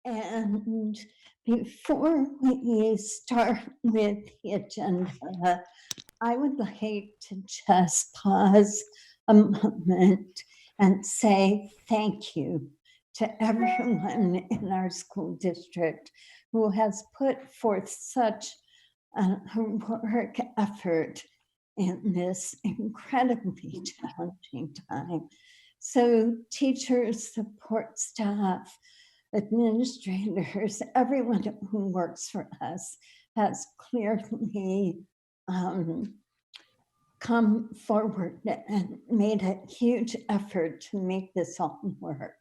And before we start with the agenda, I would like to just pause a moment and say thank you to everyone in our school district who has put forth such a heroic effort in this incredibly challenging time. So teachers, support staff, administrators, everyone who works for us has clearly come forward and made a huge effort to make this all work.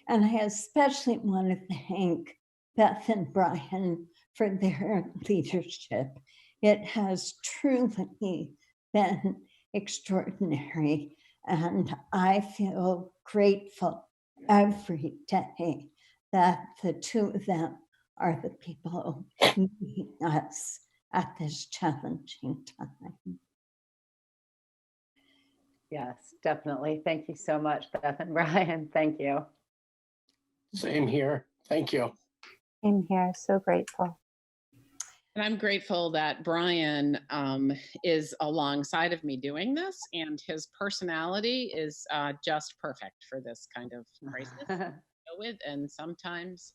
And I especially want to thank Beth and Brian for their leadership. It has truly been extraordinary, and I feel grateful every day that the two of them are the people leading us at this challenging time. Yes, definitely. Thank you so much, Beth and Brian. Thank you. Same here. Thank you. Same here. So grateful. And I'm grateful that Brian is alongside of me doing this, and his personality is just perfect for this kind of crisis to deal with. And sometimes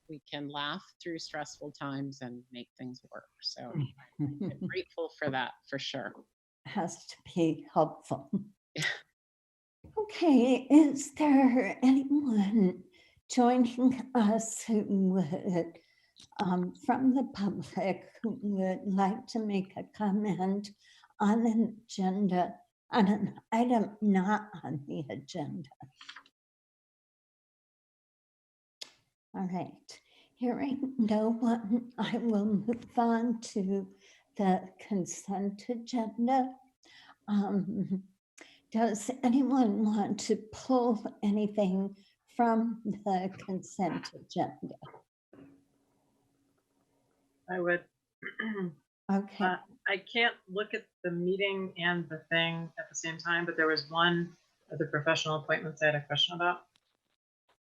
we can laugh through stressful times and make things work. So I'm grateful for that, for sure. Has to be helpful. Okay, is there anyone joining us who would, from the public, who would like to make a comment on an agenda, on an item not on the agenda? All right, hearing no one, I will move on to the consent agenda. Does anyone want to pull anything from the consent agenda? I would. Okay, I can't look at the meeting and the thing at the same time, but there was one of the professional appointments I had a question about.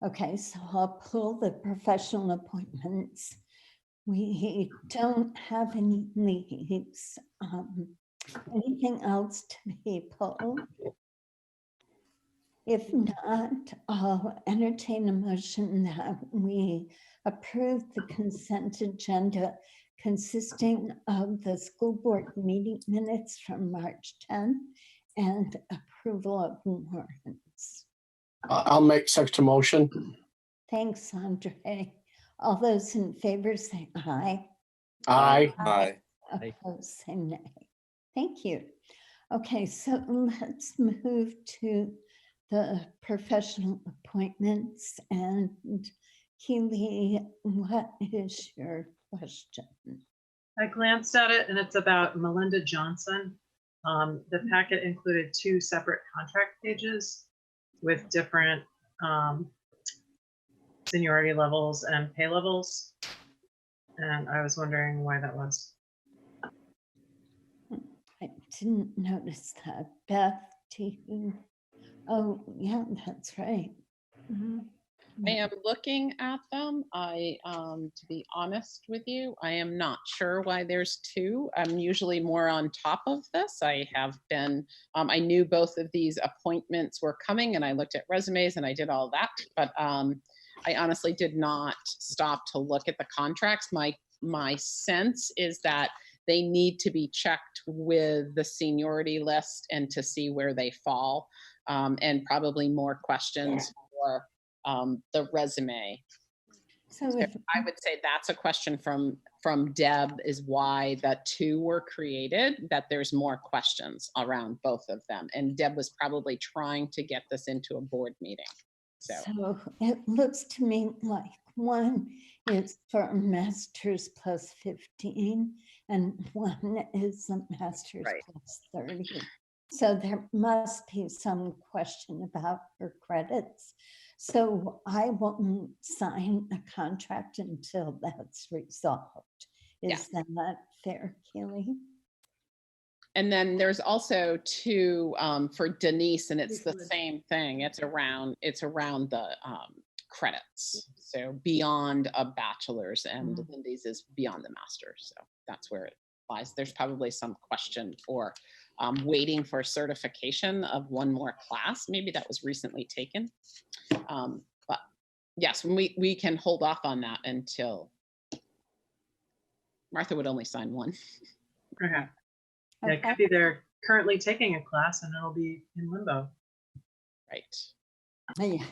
okay, so I'll pull the professional appointments. We don't have any leaves. Anything else to be pulled? If not, I'll entertain a motion that we approve the consent agenda consisting of the school board meeting minutes from March 10th and approval of warrants. I'll make such a motion. Thanks, Andre. All those in favor say aye. Aye. Aye. Opposed say nay. Thank you. Okay, so let's move to the professional appointments. And Keely, what is your question? I glanced at it and it's about Melinda Johnson. The packet included two separate contract pages with different seniority levels and pay levels. And I was wondering why that was. I didn't notice that. Beth, do you? Oh, yeah, that's right. I am looking at them. To be honest with you, I am not sure why there's two. I'm usually more on top of this. I have been, I knew both of these appointments were coming and I looked at resumes and I did all that, but I honestly did not stop to look at the contracts. My sense is that they need to be checked with the seniority list and to see where they fall, and probably more questions for the resume. So I would say that's a question from Deb, is why the two were created, that there's more questions around both of them. And Deb was probably trying to get this into a board meeting. So it looks to me like one is for a master's plus 15 and one is a master's Right. plus 30. So there must be some question about her credits. So I won't sign a contract until that's resolved. Is that fair, Keely? And then there's also two for Denise, and it's the same thing. It's around the credits. So beyond a bachelor's, and Lindy's is beyond the master's. So that's where it lies. There's probably some question for waiting for certification of one more class. Maybe that was recently taken. But yes, we can hold off on that until Martha would only sign one. Okay. Yeah, it could be they're currently taking a class and it'll be in limbo. Right. Yeah,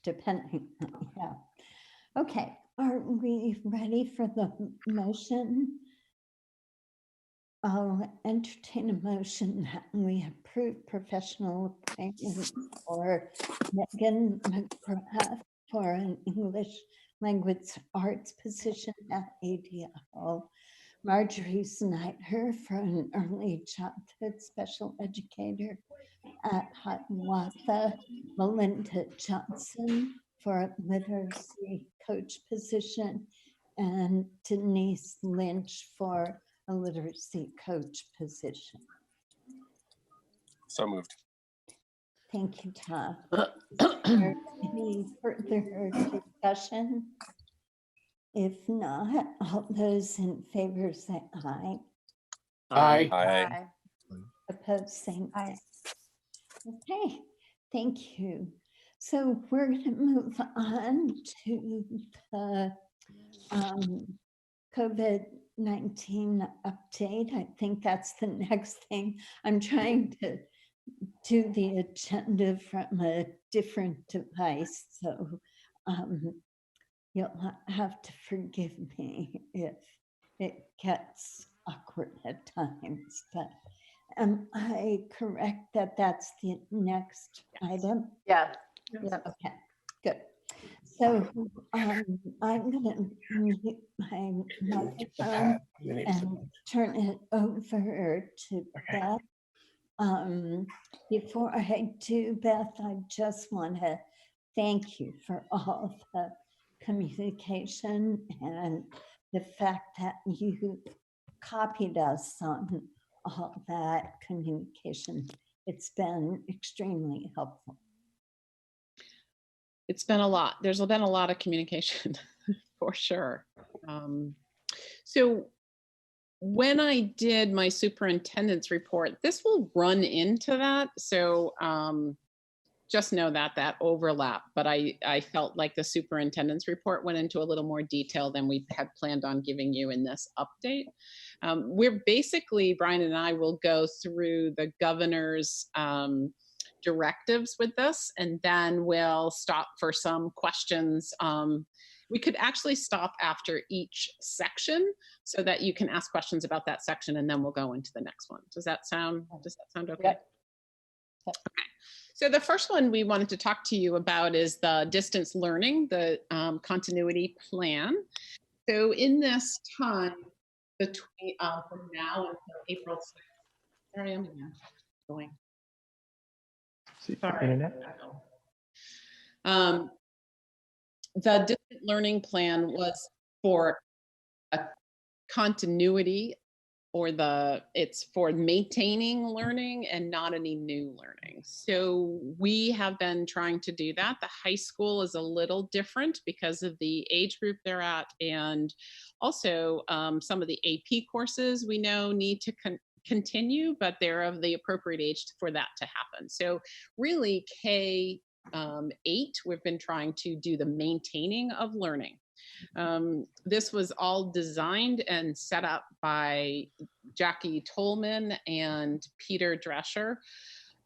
depending, yeah. Okay, are we ready for the motion? I'll entertain a motion that we approve professional appointment for Megan McGrath for an English language arts position at ADL, Marjorie Snyder for an early childhood special educator at Hiawatha, Melinda Johnson for a literacy coach position, and Denise Lynch for a literacy coach position. So moved. Thank you, Todd. Is there any further discussion? If not, all those in favor say aye. Aye. Aye. Opposed, same. Aye. Okay, thank you. So we're going to move on to the COVID-19 update. I think that's the next thing. I'm trying to do the agenda from a different device, so you'll have to forgive me if it gets awkward at times, but am I correct that that's the next item? Yeah. Okay, good. So I'm gonna mute my microphone and turn it over to Beth. Before I do, Beth, I just want to thank you for all of the communication and the fact that you copied us on all that communication. It's been extremely helpful. It's been a lot. There's been a lot of communication for sure. So when I did my superintendent's report, this will run into that. So just know that overlap, but I felt like the superintendent's report went into a little more detail than we had planned on giving you in this update. We're basically, Brian and I will go through the governor's directives with this, and then we'll stop for some questions. We could actually stop after each section so that you can ask questions about that section, and then we'll go into the next one. Does that sound okay? Yep. Okay. So the first one we wanted to talk to you about is the distance learning, the continuity plan. So in this time between from now until April 6th, sorry, I'm going. Sorry. The distant learning plan was for a continuity, or it's for maintaining learning and not any new learning. So we have been trying to do that. The high school is a little different because of the age group they're at, and also some of the AP courses we know need to continue, but they're of the appropriate age for that to happen. So really K-8, we've been trying to do the maintaining of learning. This was all designed and set up by Jackie Tolman and Peter Drescher,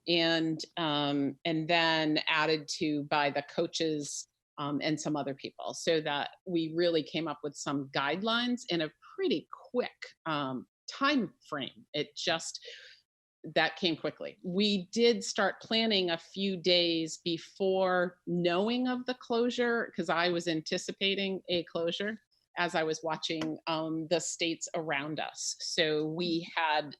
and then added to by the coaches and some other people, so that we really came up with some guidelines in a pretty quick time frame. That came quickly. We did start planning a few days before knowing of the closure, because I was anticipating a closure as I was watching the states around us. So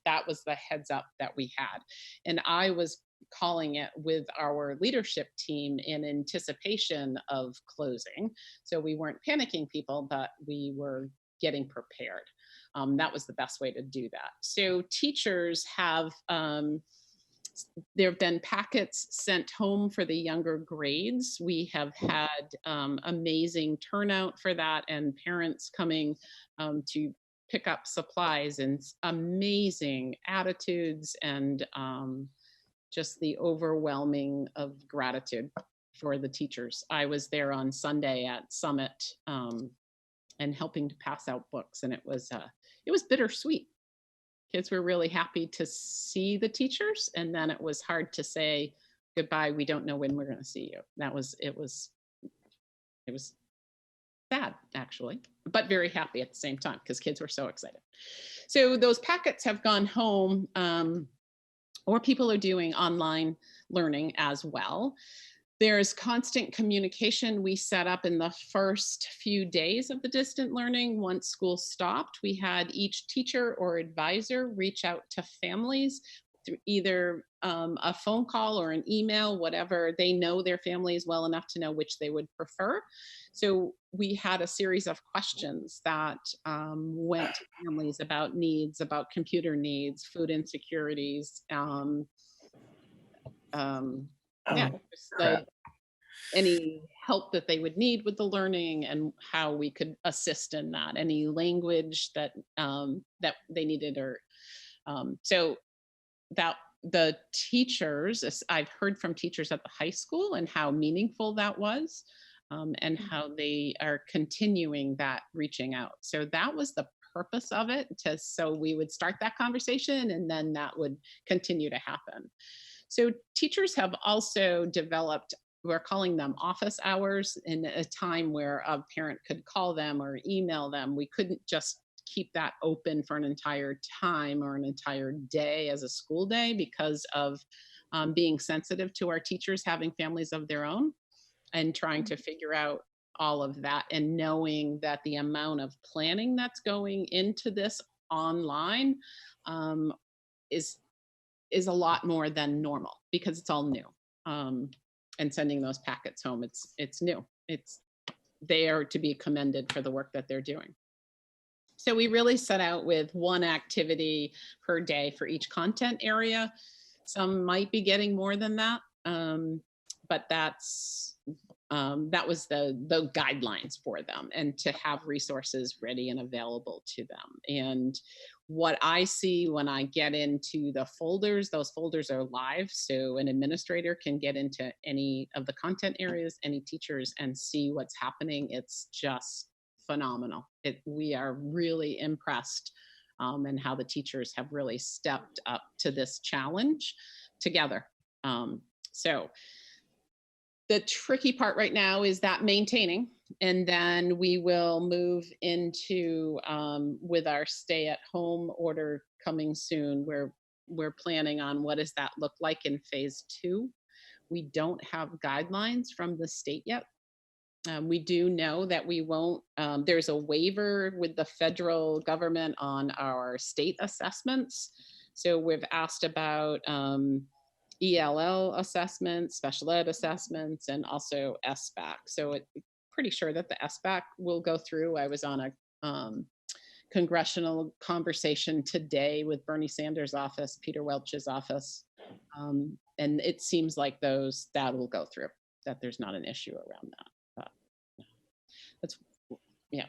that was the heads up that we had. And I was calling it with our leadership team in anticipation of closing. So we weren't panicking people, but we were getting prepared. That was the best way to do that. So teachers have There have been packets sent home for the younger grades. We have had amazing turnout for that, and parents coming to pick up supplies, and amazing attitudes, and just the overwhelming of gratitude for the teachers. I was there on Sunday at Summit and helping to pass out books, and it was bittersweet. Kids were really happy to see the teachers, and then it was hard to say goodbye. We don't know when we're going to see you. It was sad, actually, but very happy at the same time because kids were so excited. So those packets have gone home, or people are doing online learning as well. There's constant communication we set up in the first few days of the distant learning. Once school stopped, we had each teacher or advisor reach out to families through either a phone call or an email, whatever. They know their families well enough to know which they would prefer. So we had a series of questions that went to families about needs, about computer needs, food insecurities, just like any help that they would need with the learning and how we could assist in that, any language that that they needed, or so that the teachers, I've heard from teachers at the high school and how meaningful that was, and how they are continuing that reaching out. So that was the purpose of it, so we would start that conversation and then that would continue to happen. So teachers have also developed, we're calling them office hours, in a time where a parent could call them or email them. We couldn't just keep that open for an entire time or an entire day as a school day because of being sensitive to our teachers having families of their own and trying to figure out all of that, and knowing that the amount of planning that's going into this online is a lot more than normal because it's all new. And sending those packets home, it's new. They are to be commended for the work that they're doing. So we really set out with one activity per day for each content area. Some might be getting more than that, but that was the guidelines for them, and to have resources ready and available to them. And what I see when I get into the folders, those folders are live, so an administrator can get into any of the content areas, any teachers, and see what's happening. It's just phenomenal. We are really impressed and how the teachers have really stepped up to this challenge together. So the tricky part right now is that maintaining, and then we will move into with our stay-at-home order coming soon, where we're planning on what does that look like in phase 2. We don't have guidelines from the state yet. We do know that we won't, there's a waiver with the federal government on our state assessments. So we've asked about ELL assessments, special ed assessments, and also SBAC. So it's pretty sure that the SBAC will go through. I was on a congressional conversation today with Bernie Sanders' office, Peter Welch's office. And it seems like that will go through, that there's not an issue around that. That's, yeah.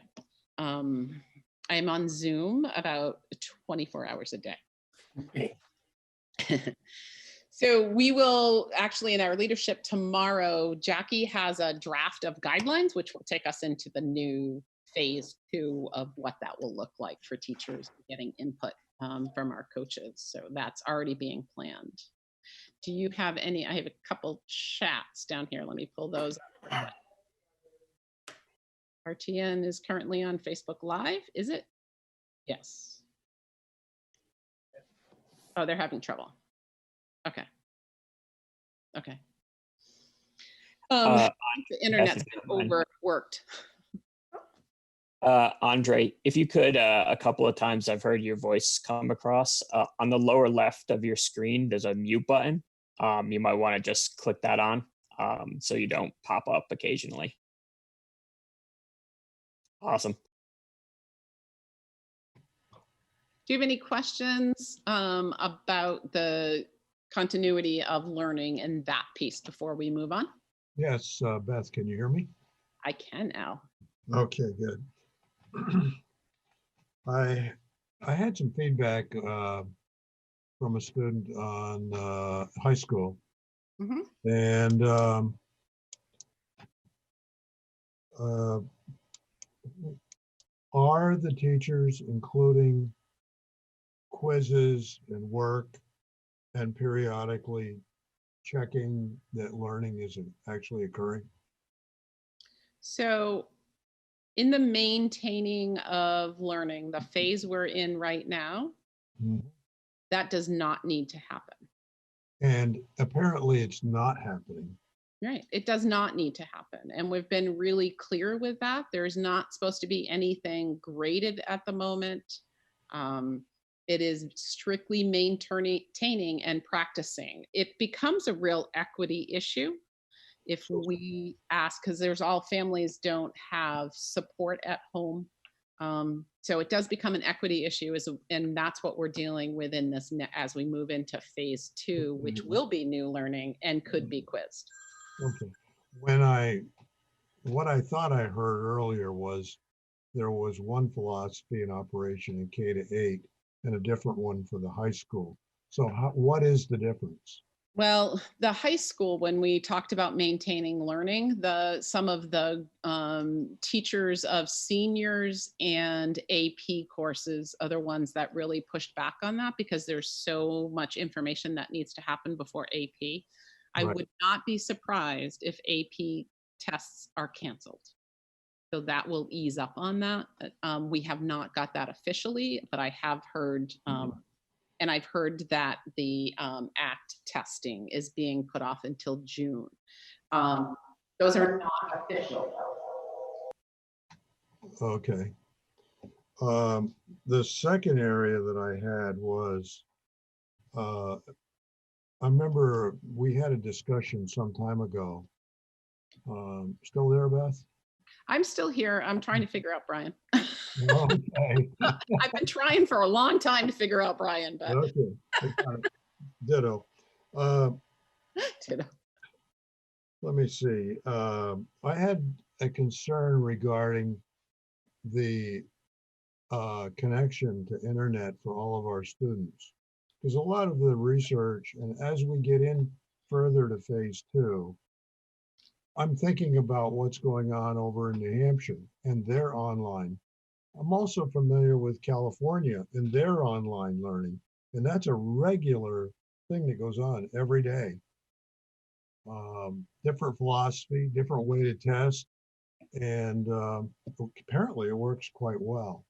I'm on Zoom about 24 hours a day. Okay. So we will actually, in our leadership tomorrow, Jackie has a draft of guidelines, which will take us into the new phase 2 of what that will look like for teachers getting input from our coaches. So that's already being planned. Do you have any? I have a couple chats down here. Let me pull those up. RTN is currently on Facebook Live, is it? Yes. Oh, they're having trouble. Okay. Okay. The internet's overworked. Andre, if you could, a couple of times I've heard your voice come across. On the lower left of your screen, there's a mute button. You might want to just click that on so you don't pop up occasionally. Awesome. Do you have any questions about the continuity of learning in that piece before we move on? Yes, Beth, can you hear me? I can now. Okay, good. I had some feedback from a student on high school, Mhm. and are the teachers including quizzes and work and periodically checking that learning is actually occurring? So in the maintaining of learning, the phase we're in right now, Mhm. that does not need to happen. And apparently it's not happening. Right. It does not need to happen. And we've been really clear with that. There's not supposed to be anything graded at the moment. It is strictly maintaining and practicing. It becomes a real equity issue if we ask, because there's all families don't have support at home. So it does become an equity issue, and that's what we're dealing with in this as we move into phase 2, which will be new learning and could be quizzed. Okay. What I thought I heard earlier was there was one philosophy in operation in K-8 and a different one for the high school. So what is the difference? Well, the high school, when we talked about maintaining learning, some of the teachers of seniors and AP courses are the ones that really pushed back on that because there's so much information that needs to happen before AP. I Right. would not be surprised if AP tests are canceled. So that will ease up on that. We have not got that officially, but I have heard, and I've heard that the ACT testing is being put off until June. Those are not official. Okay. The second area that I had was, I remember we had a discussion some time ago. Still there, Beth? I'm still here. I'm trying to figure out Brian. Okay. I've been trying for a long time to figure out Brian, but Okay. I got it. Ditto. ditto. Let me see. I had a concern regarding the connection to internet for all of our students. Because a lot of the research, and as we get in further to phase 2, I'm thinking about what's going on over in New Hampshire and their online. I'm also familiar with California and their online learning, and that's a regular thing that goes on every day. Different philosophy, different way to test, and apparently it works quite well.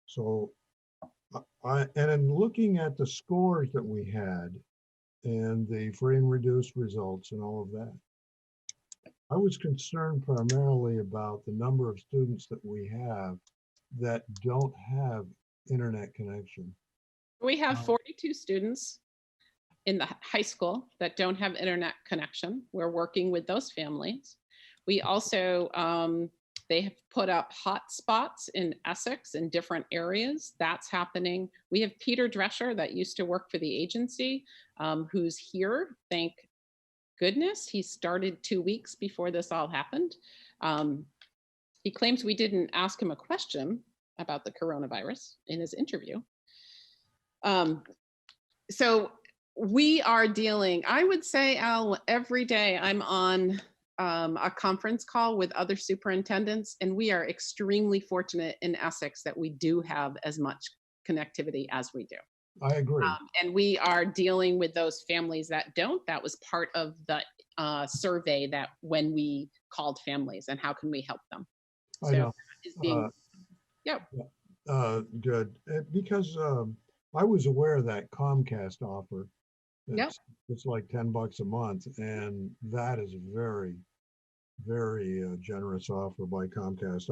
So and in looking at the scores that we had and the free and reduced results and all of that, I was concerned primarily about the number of students that we have that don't have internet connection. We have 42 students in the high school that don't have internet connection. We're working with those families. We also, they have put up hotspots in Essex in different areas. That's happening. We have Peter Drescher that used to work for the agency, who's here. Thank goodness. He started 2 weeks before this all happened. He claims we didn't ask him a question about the coronavirus in his interview. So we are dealing, I would say, Al, every day I'm on a conference call with other superintendents, and we are extremely fortunate in Essex that we do have as much connectivity as we do. I agree. And we are dealing with those families that don't. That was part of the survey that when we called families and how can we help them. I know. Is being, Good. Because I was aware of that Comcast offer. It's like $10 a month, and that is a very, very generous offer by Comcast.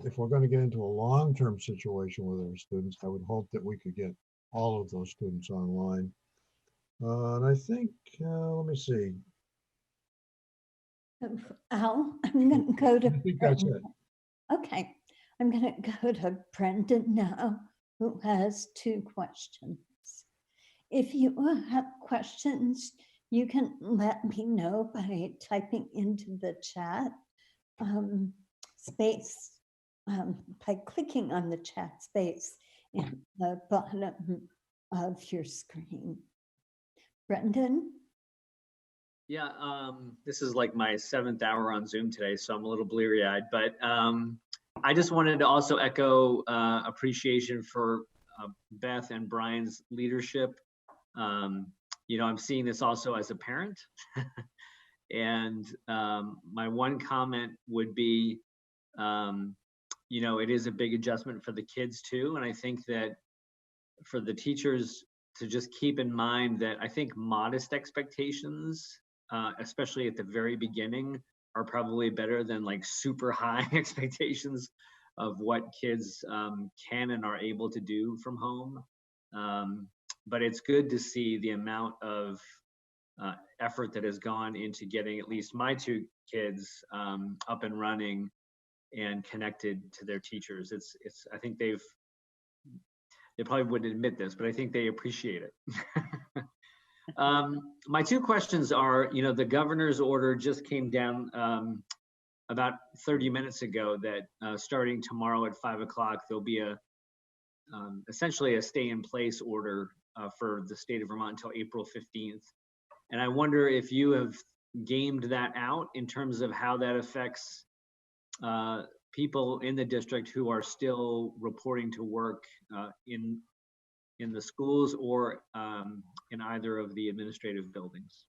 If we're going to get into a long-term situation with our students, I would hope that we could get all of those students online. And I think, let me see. Al, I'm going to go to. I think that's it. Okay, I'm going to go to Brendan now, who has 2 questions. If you have questions, you can let me know by typing into the chat space, by clicking on the chat space in the bottom of your screen. Brendan? Yeah, this is like my 7th hour on Zoom today, so I'm a little bleary-eyed, but I just wanted to also echo appreciation for Beth and Brian's leadership. You know, I'm seeing this also as a parent. And my one comment would be, you know, it is a big adjustment for the kids too. And I think that for the teachers to just keep in mind that I think modest expectations, especially at the very beginning, are probably better than like super high expectations of what kids can and are able to do from home. But it's good to see the amount of effort that has gone into getting at least my 2 kids up and running and connected to their teachers. I think they probably wouldn't admit this, but I think they appreciate it. My 2 questions are, you know, the governor's order just came down about 30 minutes ago that starting tomorrow at 5 o'clock, there'll be essentially a stay in place order for the state of Vermont until April 15th. And I wonder if you have gamed that out in terms of how that affects people in the district who are still reporting to work in the schools or in either of the administrative buildings.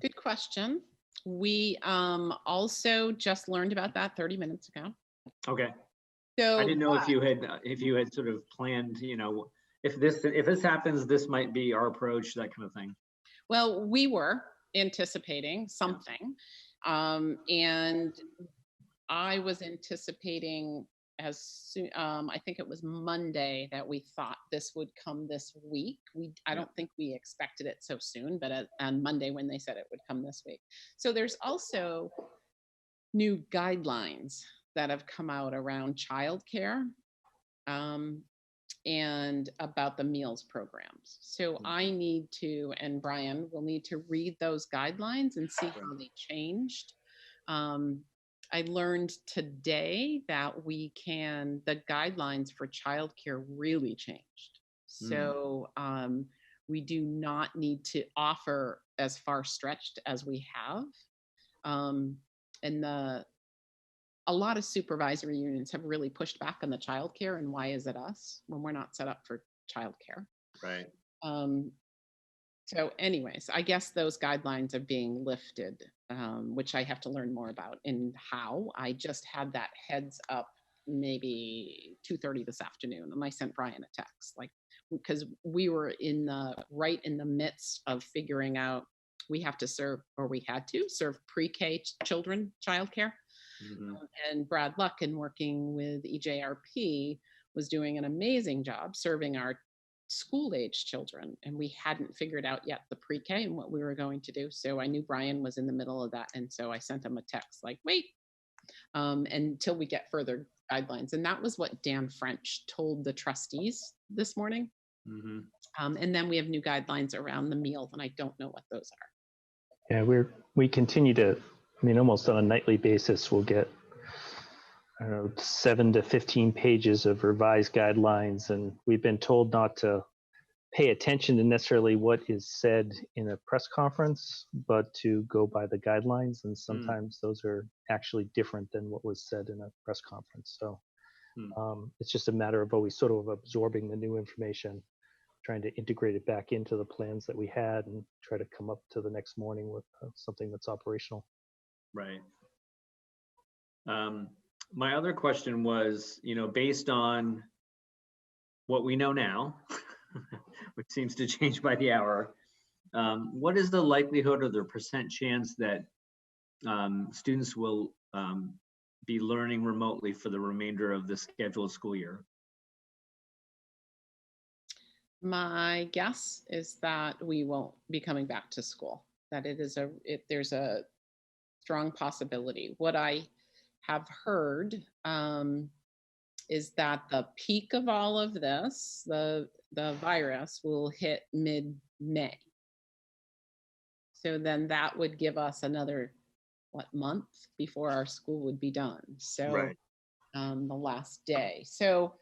Good question. We also just learned about that 30 minutes ago. Okay. So I didn't know if you had sort of planned, you know, if this happens, this might be our approach, that kind of thing. well, we were anticipating something. And I was anticipating as soon, I think it was Monday that we thought this would come this week. I don't think we expected it so soon, but on Monday when they said it would come this week. So there's also new guidelines that have come out around childcare and about the meals programs. So I need to, and Brian will need to read those guidelines and see how they changed. I learned today that the guidelines for childcare really changed. So we do not need to offer as far stretched as we have. And a lot of supervisory unions have really pushed back on the childcare and why is it us when we're not set up for childcare. Right. So anyways, I guess those guidelines are being lifted, which I have to learn more about and how. I just had that heads up maybe 2:30 this afternoon, and I sent Brian a text, like, because we were right in the midst of figuring out we had to serve pre-K children childcare. And Brad Luck, in working with EJRP, was doing an amazing job serving our school-age children, and we hadn't figured out yet the pre-K and what we were going to do. So I knew Brian was in the middle of that, and so I sent him a text like, wait, until we get further guidelines. And that was what Dan French told the trustees this morning. And then we have new guidelines around the meals, and I don't know what those are. Yeah, we continue to, I mean, almost on a nightly basis, we'll get, I don't know, 7 to 15 pages of revised guidelines, and we've been told not to pay attention to necessarily what is said in a press conference, but to go by the guidelines, and sometimes those are actually different than what was said in a press conference. So it's just a matter of always sort of absorbing the new information, trying to integrate it back into the plans that we had, and try to come up to the next morning with something that's operational. Right. My other question was, you know, based on what we know now, which seems to change by the hour, what is the likelihood or the percent chance that students will be learning remotely for the remainder of the scheduled school year? My guess is that we won't be coming back to school, that there's a strong possibility. What I have heard is that the peak of all of this, the virus, will hit mid-May. So then that would give us another, month before our school would be done. So Right. the last day. So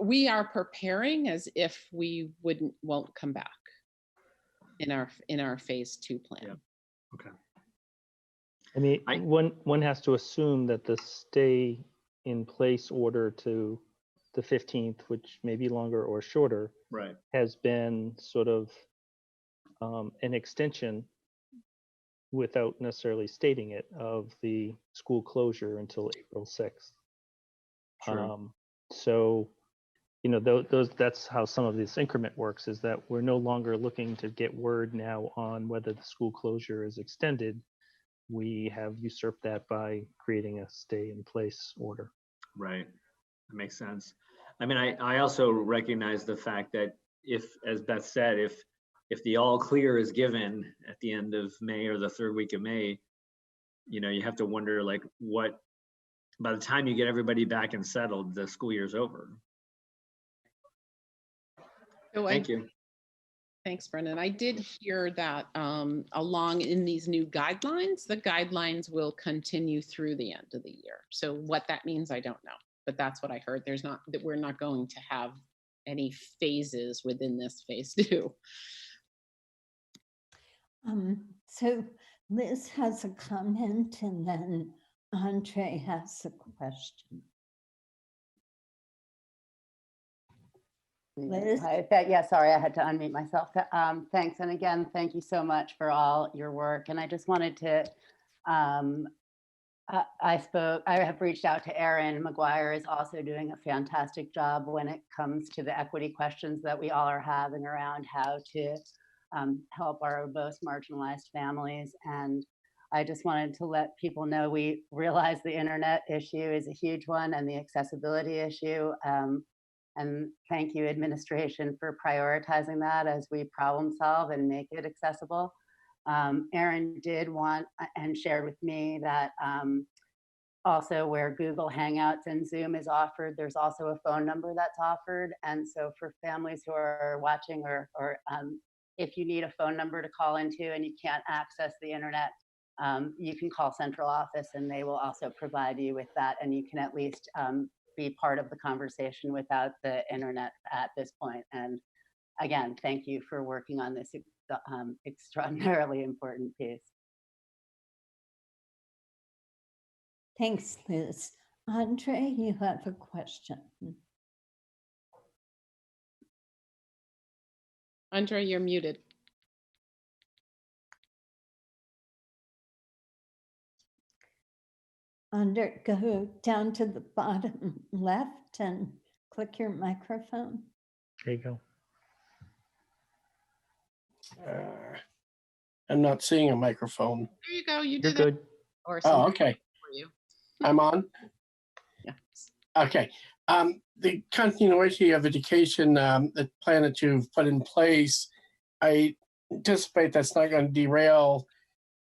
we are preparing as if we won't come back in our phase 2 plan. Yep. Okay. I mean, I- one has to assume that the stay in place order to the 15th, which may be longer or shorter, Right. has been sort of an extension without necessarily stating it of the school closure until April 6th. True. So, you know, that's how some of this increment works, is that we're no longer looking to get word now on whether the school closure is extended. We have usurped that by creating a stay in place order. Right. That makes sense. I mean, I also recognize the fact that if, as Beth said, if the all clear is given at the end of May or the third week of May, you know, you have to wonder like what, by the time you get everybody back and settled, the school year's over. So Thank you. Thanks, Brendan. I did hear that along in these new guidelines, the guidelines will continue through the end of the year. So what that means, I don't know, but that's what I heard. That we're not going to have any phases within this phase 2. So Liz has a comment and then Andre has a question. Liz? Yeah, sorry, I had to unmute myself. Thanks, and again, thank you so much for all your work. And I just wanted to, I have reached out to Erin. McGuire is also doing a fantastic job when it comes to the equity questions that we all are having around how to help our most marginalized families. And I just wanted to let people know we realize the internet issue is a huge one and the accessibility issue. And thank you, administration, for prioritizing that as we problem solve and make it accessible. Erin did want and shared with me that also where Google Hangouts and Zoom is offered, there's also a phone number that's offered. And so for families who are watching or if you need a phone number to call into and you can't access the internet, you can call central office and they will also provide you with that. And you can at least be part of the conversation without the internet at this point. And again, thank you for working on this extraordinarily important piece. Thanks, Liz. Andre, you have a question. Andre, you're muted. Go down to the bottom left and click your microphone. There you go. I'm not seeing a microphone. There you go. You You're did good. it. Or Oh, something okay. for you. I'm on. Yeah. Okay. The continuity of education, the plan that you've put in place, I anticipate that's not going to derail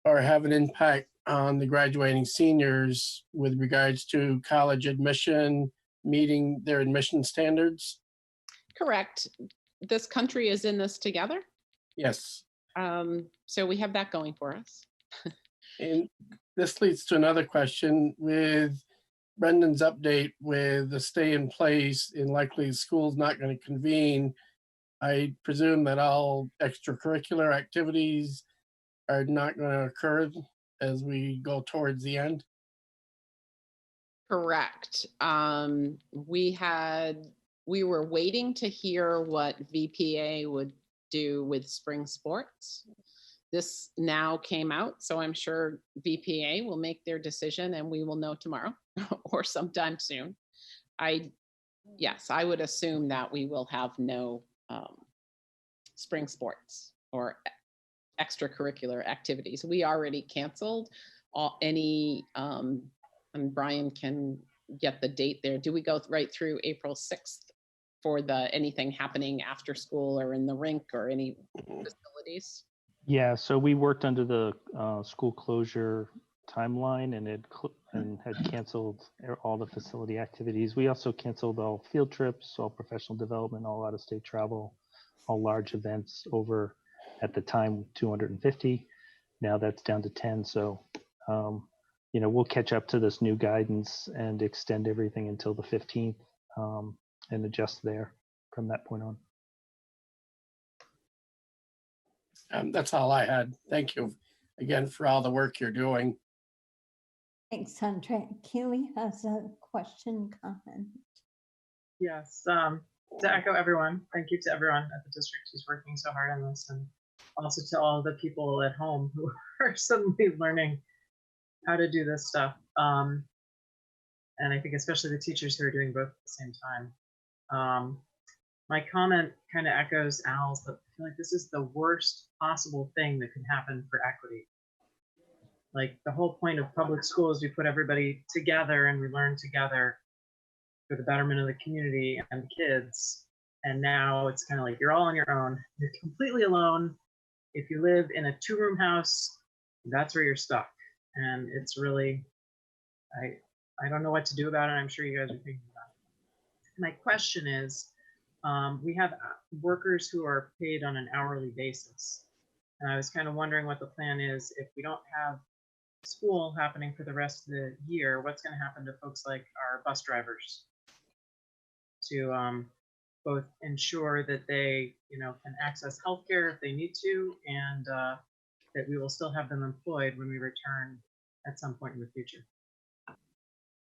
or have an impact on the graduating seniors with regards to college admission, meeting their admission standards. Correct. This country is in this together. Yes. So we have that going for us. And this leads to another question with Brendan's update with the stay in place and likely school's not going to convene. I presume that all extracurricular activities are not going to occur as we go towards the end. Correct. We were waiting to hear what VPA would do with spring sports. This now came out, so I'm sure VPA will make their decision and we will know tomorrow or sometime soon. Yes, I would assume that we will have no spring sports or extracurricular activities. We already canceled any, and Brian can get the date there. Do we go right through April 6th for anything happening after school or in the rink or any facilities? Yeah, so we worked under the school closure timeline and had canceled all the facility activities. We also canceled all field trips, all professional development, all out-of-state travel, all large events over at the time 250. Now that's down to 10. So, we'll catch up to this new guidance and extend everything until the 15th and adjust there from that point on. That's all I had. Thank you again for all the work you're doing. Thanks, Sandra. Keely has a question, comment. Yes, to echo everyone, thank you to everyone at the district who's working so hard on this, and also to all the people at home who are suddenly learning how to do this stuff. And I think especially the teachers who are doing both at the same time. My comment kind of echoes Al's, but I feel like this is the worst possible thing that could happen for equity. Like, the whole point of public schools, we put everybody together and we learn together for the betterment of the community and the kids. And now it's kind of like you're all on your own. You're completely alone. If you live in a 2-room house, that's where you're stuck. And it's really, I don't know what to do about it. I'm sure you guys are thinking about it. My question is, we have workers who are paid on an hourly basis. And I was kind of wondering what the plan is if we don't have school happening for the rest of the year. What's going to happen to folks like our bus drivers to both ensure that they can access healthcare if they need to, and that we will still have them employed when we return at some point in the future.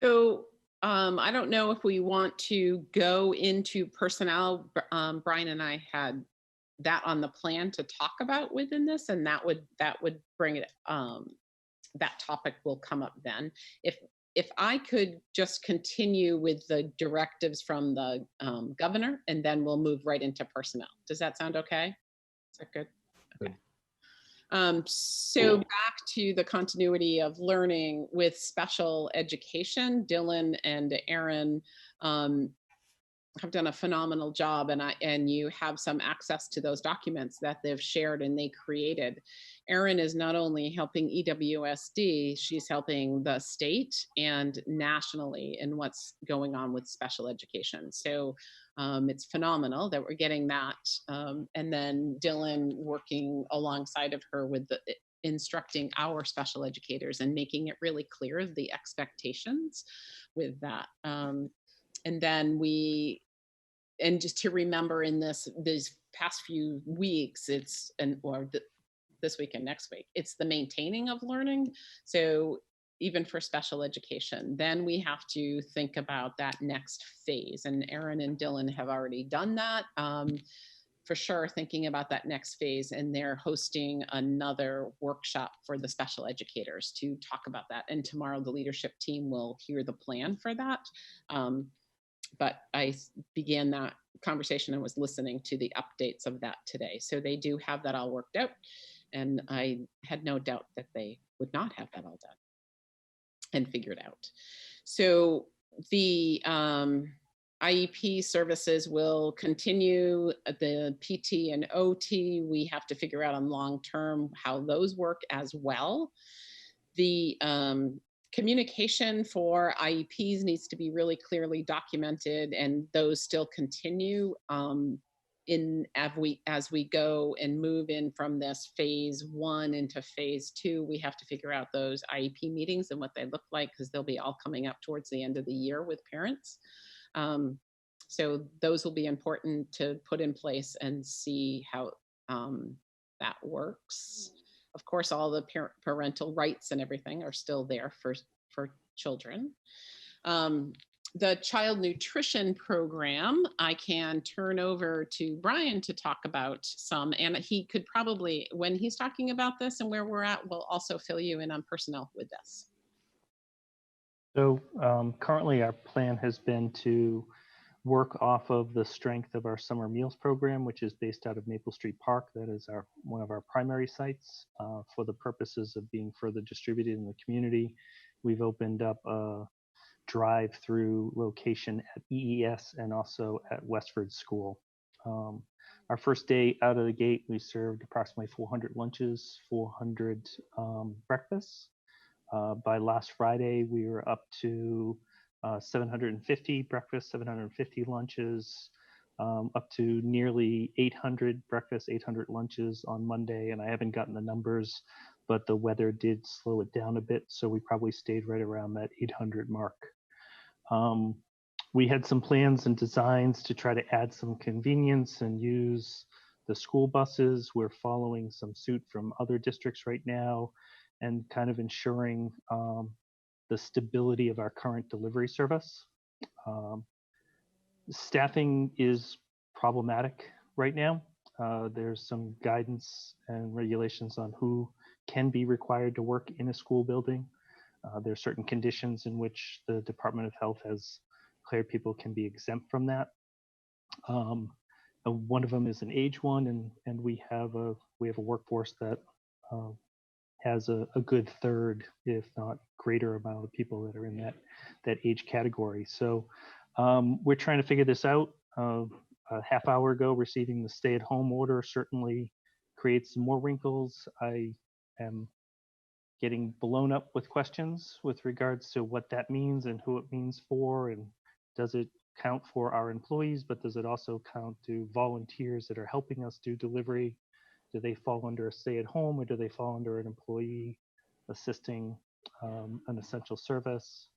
So I don't know if we want to go into personnel. Brian and I had that on the plan to talk about within this, and that would bring it. That topic will come up then. If I could just continue with the directives from the governor, and then we'll move right into personnel. Does that sound okay? Is that good? Okay. So back to the continuity of learning with special education, Dylan and Aaron have done a phenomenal job, and you have some access to those documents that they've shared and they created. Erin is not only helping EWSD, she's helping the state and nationally in what's going on with special education. So it's phenomenal that we're getting that. And then Dylan working alongside of her with instructing our special educators and making it really clear the expectations with that. And then just to remember in these past few weeks, this week and next week, it's the maintaining of learning. So even for special education, then we have to think about that next phase. And Erin and Dylan have already done that. For sure, thinking about that next phase, and they're hosting another workshop for the special educators to talk about that. And tomorrow the leadership team will hear the plan for that. But I began that conversation and was listening to the updates of that today. So they do have that all worked out. And I had no doubt that they would not have that all done and figured out. So the IEP services will continue. The PT and OT, we have to figure out on long-term how those work as well. The communication for IEPs needs to be really clearly documented, and those still continue as we go and move in from this phase 1 into phase 2. We have to figure out those IEP meetings and what they look like, because they'll be all coming up towards the end of the year with parents. So those will be important to put in place and see how that works. Of course, all the parental rights and everything are still there for children. The child nutrition program, I can turn over to Brian to talk about some, and he could probably, when he's talking about this and where we're at, will also fill you in on personnel with this. So currently our plan has been to work off of the strength of our summer meals program, which is based out of Maple Street Park. That is one of our primary sites for the purposes of being further distributed in the community. We've opened up a drive-through location at EES and also at Westford School. Our first day out of the gate, we served approximately 400 lunches, 400 breakfasts. By last Friday, we were up to 750 breakfasts, 750 lunches, up to nearly 800 breakfasts, 800 lunches on Monday. And I haven't gotten the numbers, but the weather did slow it down a bit. So we probably stayed right around that 800 mark. We had some plans and designs to try to add some convenience and use the school buses. We're following some suit from other districts right now and kind of ensuring the stability of our current delivery service. Staffing is problematic right now. There's some guidance and regulations on who can be required to work in a school building. There are certain conditions in which the Department of Health has declared people can be exempt from that. One of them is an age one, and we have a workforce that has a good third, if not greater amount of people that are in that age category. So we're trying to figure this out. A half hour ago, receiving the stay-at-home order certainly creates some more wrinkles. I am getting blown up with questions with regards to what that means and who it means for, and does it count for our employees, but does it also count to volunteers that are helping us do delivery? Do they fall under a stay-at-home, or do they fall under an employee assisting an essential service?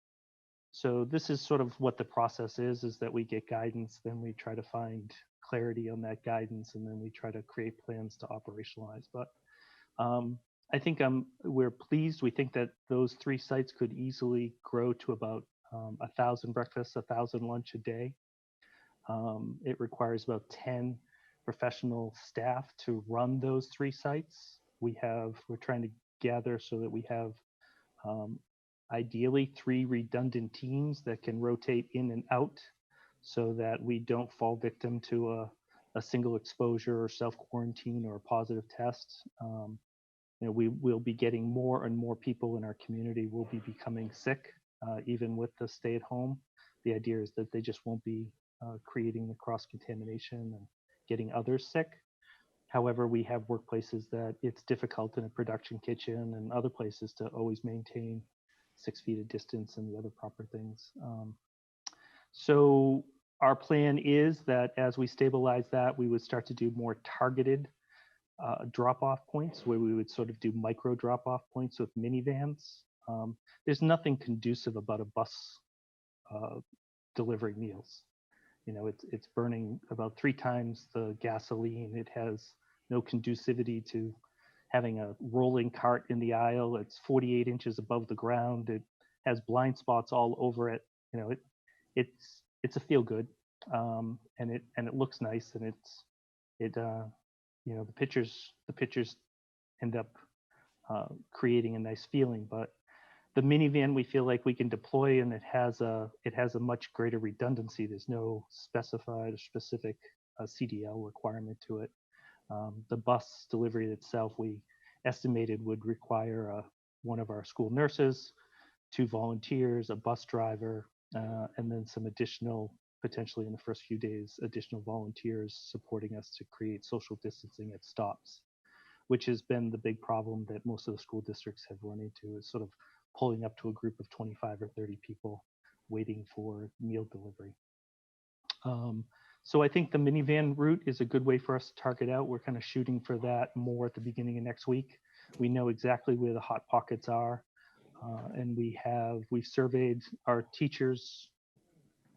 So this is sort of what the process is that we get guidance, then we try to find clarity on that guidance, and then we try to create plans to operationalize. But I think we're pleased. We think that those 3 sites could easily grow to about 1,000 breakfasts, 1,000 lunch a day. It requires about 10 professional staff to run those 3 sites. We're trying to gather so that we have ideally 3 redundant teams that can rotate in and out so that we don't fall victim to a single exposure or self-quarantine or a positive test. We will be getting more and more people in our community will be becoming sick, even with the stay at home. The idea is that they just won't be creating the cross-contamination and getting others sick. However, we have workplaces that it's difficult in a production kitchen and other places to always maintain 6 feet of distance and the other proper things. So our plan is that as we stabilize that, we would start to do more targeted drop-off points where we would sort of do micro drop-off points with minivans. There's nothing conducive about a bus delivering meals. It's burning about 3 times the gasoline. It has no conducivity to having a rolling cart in the aisle. It's 48 inches above the ground. It has blind spots all over it. It's a feel good, and it looks nice, and the pictures end up creating a nice feeling. But the minivan, we feel like we can deploy, and it has a much greater redundancy. There's no specified or specific CDL requirement to it. The bus delivery itself, we estimated would require one of our school nurses, 2 volunteers, a bus driver, and then some additional, potentially in the first few days, additional volunteers supporting us to create social distancing at stops, which has been the big problem that most of the school districts have run into, is sort of pulling up to a group of 25 or 30 people waiting for meal delivery. So I think the minivan route is a good way for us to target out. We're kind of shooting for that more at the beginning of next week. We know exactly where the hot pockets are, and we've surveyed our teachers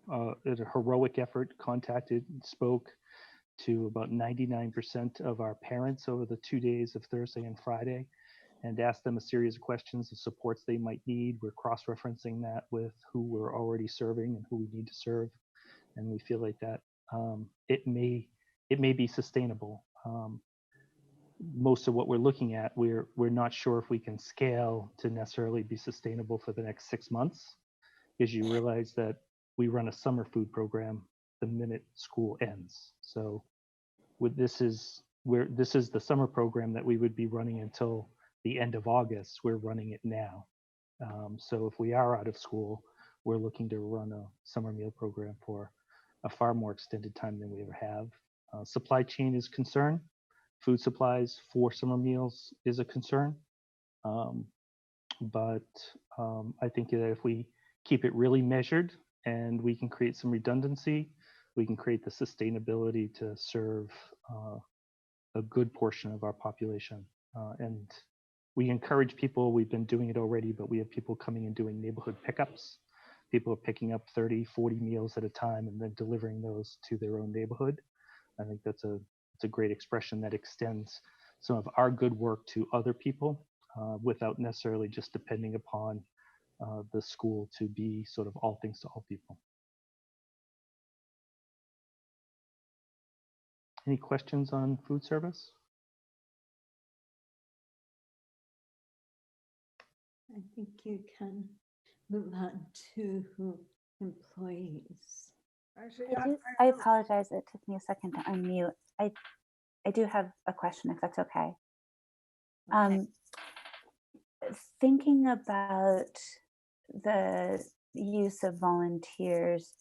at a heroic effort, contacted and spoke to about 99% of our parents over the 2 days of Thursday and Friday, and asked them a series of questions of supports they might need. We're cross-referencing that with who we're already serving and who we need to serve, and we feel like that it may be sustainable. Most of what we're looking at, we're not sure if we can scale to necessarily be sustainable for the next 6 months, because you realize that we run a summer food program the minute school ends. So this is the summer program that we would be running until the end of August. We're running it now. So if we are out of school, we're looking to run a summer meal program for a far more extended time than we ever have. Supply chain is a concern. Food supplies for summer meals is a concern. but I think that if we keep it really measured and we can create some redundancy, we can create the sustainability to serve a good portion of our population. And we encourage people, we've been doing it already, but we have people coming and doing neighborhood pickups. People are picking up 30, 40 meals at a time and then delivering those to their own neighborhood. I think that's a great expression that extends some of our good work to other people without necessarily just depending upon the school to be sort of all things to all people. Any questions on food service? I think you can move on to employees. I apologize. It took me a second to unmute. I do have a question, if that's okay. Thinking about the use of volunteers,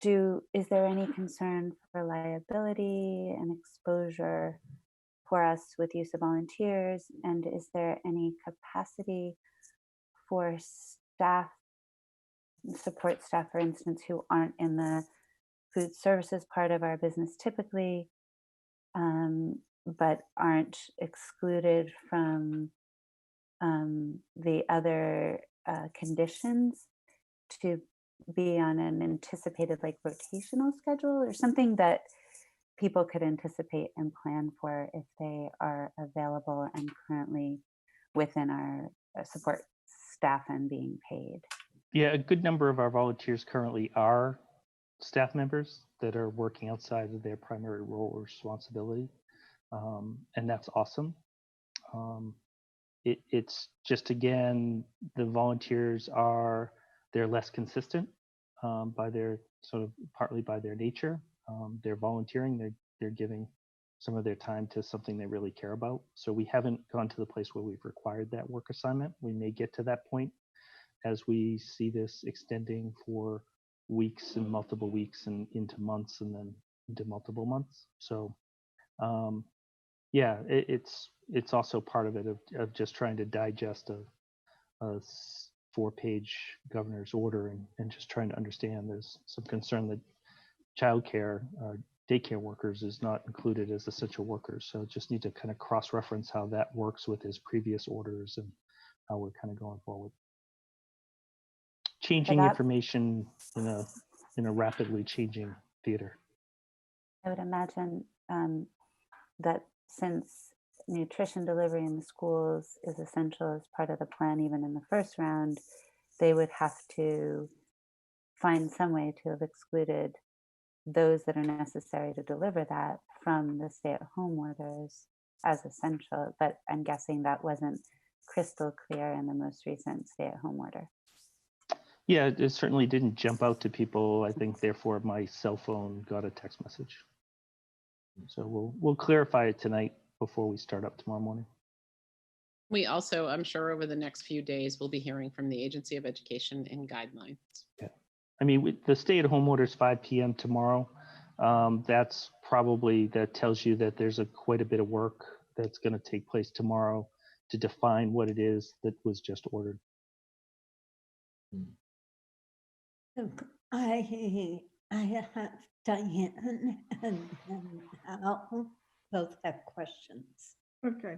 is there any concern for liability and exposure for us with use of volunteers? And is there any capacity for staff, support staff, for instance, who aren't in the food services part of our business typically, but aren't excluded from the other conditions, to be on an anticipated like rotational schedule or something that people could anticipate and plan for if they are available and currently within our support staff and being paid? Yeah, a good number of our volunteers currently are staff members that are working outside of their primary role or responsibility. And that's awesome. It's just, again, the volunteers they're less consistent by their sort of partly by their nature. They're volunteering, they're giving some of their time to something they really care about. So we haven't gone to the place where we've required that work assignment. We may get to that point as we see this extending for weeks and multiple weeks and into months and then into multiple months. So yeah, it's also part of it of just trying to digest a 4-page governor's order and just trying to understand there's some concern that childcare daycare workers is not included as essential workers. So just need to kind of cross-reference how that works with his previous orders and how we're kind of going forward. Changing information in a rapidly changing theater. I would imagine that since nutrition delivery in the schools is essential as part of the plan, even in the first round, they would have to find some way to have excluded those that are necessary to deliver that from the stay-at-home orders as essential. But I'm guessing that wasn't crystal clear in the most recent stay-at-home order. Yeah, it certainly didn't jump out to people. I think therefore my cell phone got a text message. So we'll clarify it tonight before we start up tomorrow morning. We also, I'm sure over the next few days, we'll be hearing from the Agency of Education in guidelines. Yeah. I mean, with the stay-at-home order is 5 p.m. tomorrow. That tells you that there's quite a bit of work that's going to take place tomorrow to define what it is that was just ordered. I have Diane and Al both have questions. Okay.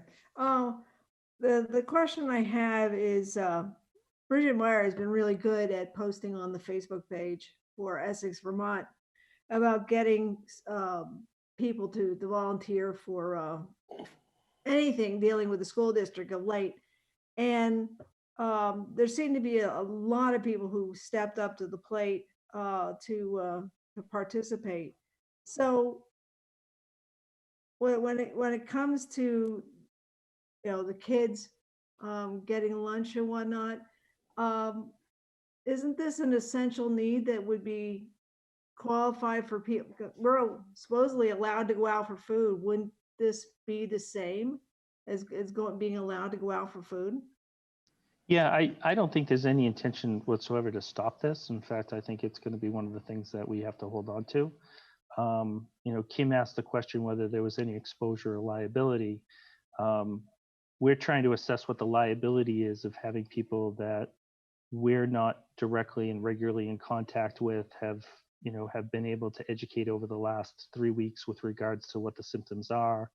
The question I have is, Bridget Meyer has been really good at posting on the Facebook page for Essex, Vermont, about getting people to volunteer for anything dealing with the school district of late. And there seemed to be a lot of people who stepped up to the plate to participate. So when it comes to the kids getting lunch and whatnot, isn't this an essential need that would be qualified for people? We're supposedly allowed to go out for food. Wouldn't this be the same as being allowed to go out for food? Yeah, I don't think there's any intention whatsoever to stop this. In fact, I think it's going to be one of the things that we have to hold on to. Kim asked the question whether there was any exposure or liability. we're trying to assess what the liability is of having people that we're not directly and regularly in contact with have been able to educate over the last 3 weeks with regards to what the symptoms are,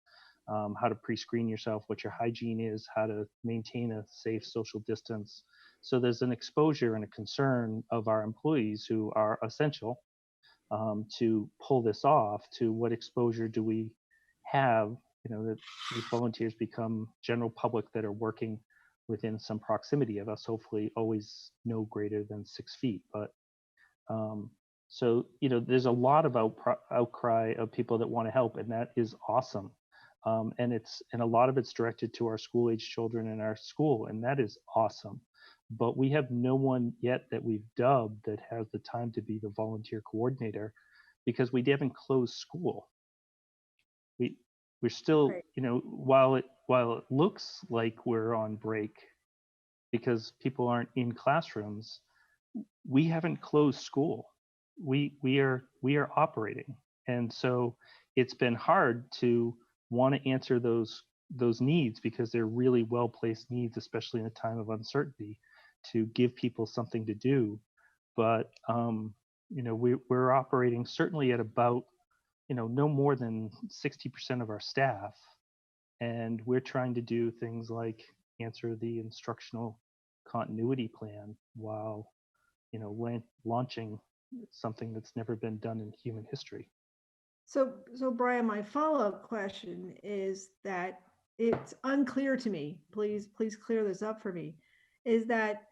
how to pre-screen yourself, what your hygiene is, how to maintain a safe social distance. So there's an exposure and a concern of our employees who are essential to pull this off. To what exposure do we have, that these volunteers become general public that are working within some proximity of us, hopefully always no greater than 6 feet. But so, there's a lot of outcry of people that want to help, and that is awesome. And a lot of it's directed to our school age children in our school, and that is awesome. But we have no one yet that we've dubbed that has the time to be the volunteer coordinator, because we haven't closed school. We're still, Right. while it looks like we're on break because people aren't in classrooms, we haven't closed school. We are operating, and so it's been hard to want to answer those needs, because they're really well placed needs, especially in a time of uncertainty, to give people something to do. But we're operating certainly at about no more than 60% of our staff, and we're trying to do things like answer the instructional continuity plan while launching something that's never been done in human history. So Brian, my follow-up question is that it's unclear to me. Please clear this up for me. Is that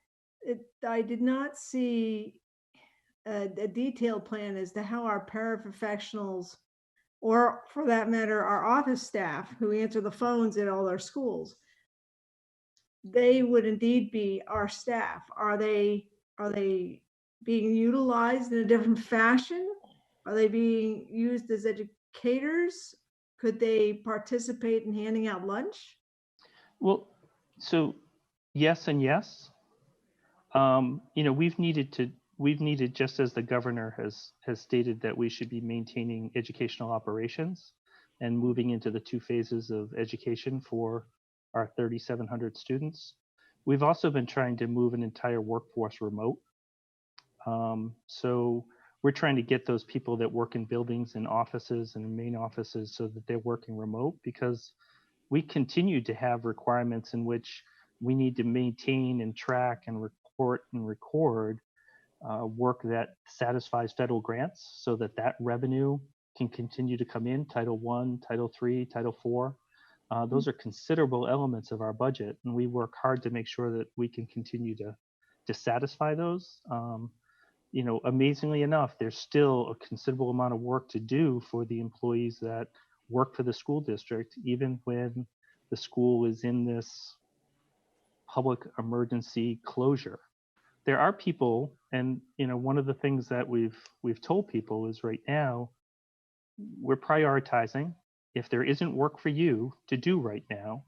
I did not see a detailed plan as to how our paraprofessionals, or for that matter, our office staff who answer the phones at all our schools, they would indeed be our staff. Are they being utilized in a different fashion? Are they being used as educators? Could they participate in handing out lunch? Well, so yes and yes. We've needed, just as the governor has stated, that we should be maintaining educational operations and moving into the 2 phases of education for our 3,700 students. We've also been trying to move an entire workforce remote. So we're trying to get those people that work in buildings and offices and main offices so that they're working remote, because we continue to have requirements in which we need to maintain and track and report and record work that satisfies federal grants, so that revenue can continue to come in. Title I, Title III, Title IV. Those are considerable elements of our budget, and we work hard to make sure that we can continue to satisfy those. Amazingly enough, there's still a considerable amount of work to do for the employees that work for the school district, even when the school is in this public emergency closure. There are people, and one of the things that we've told people is, right now we're prioritizing. If there isn't work for you to do right now,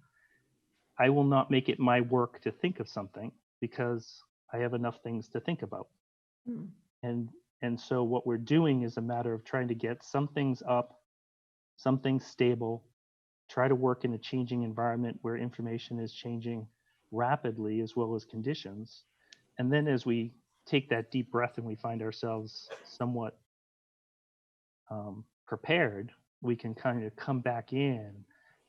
I will not make it my work to think of something, because I have enough things to think about. And so what we're doing is a matter of trying to get some things up, some things stable, try to work in a changing environment where information is changing rapidly, as well as conditions. And then as we take that deep breath and we find ourselves somewhat prepared, we can kind of come back in,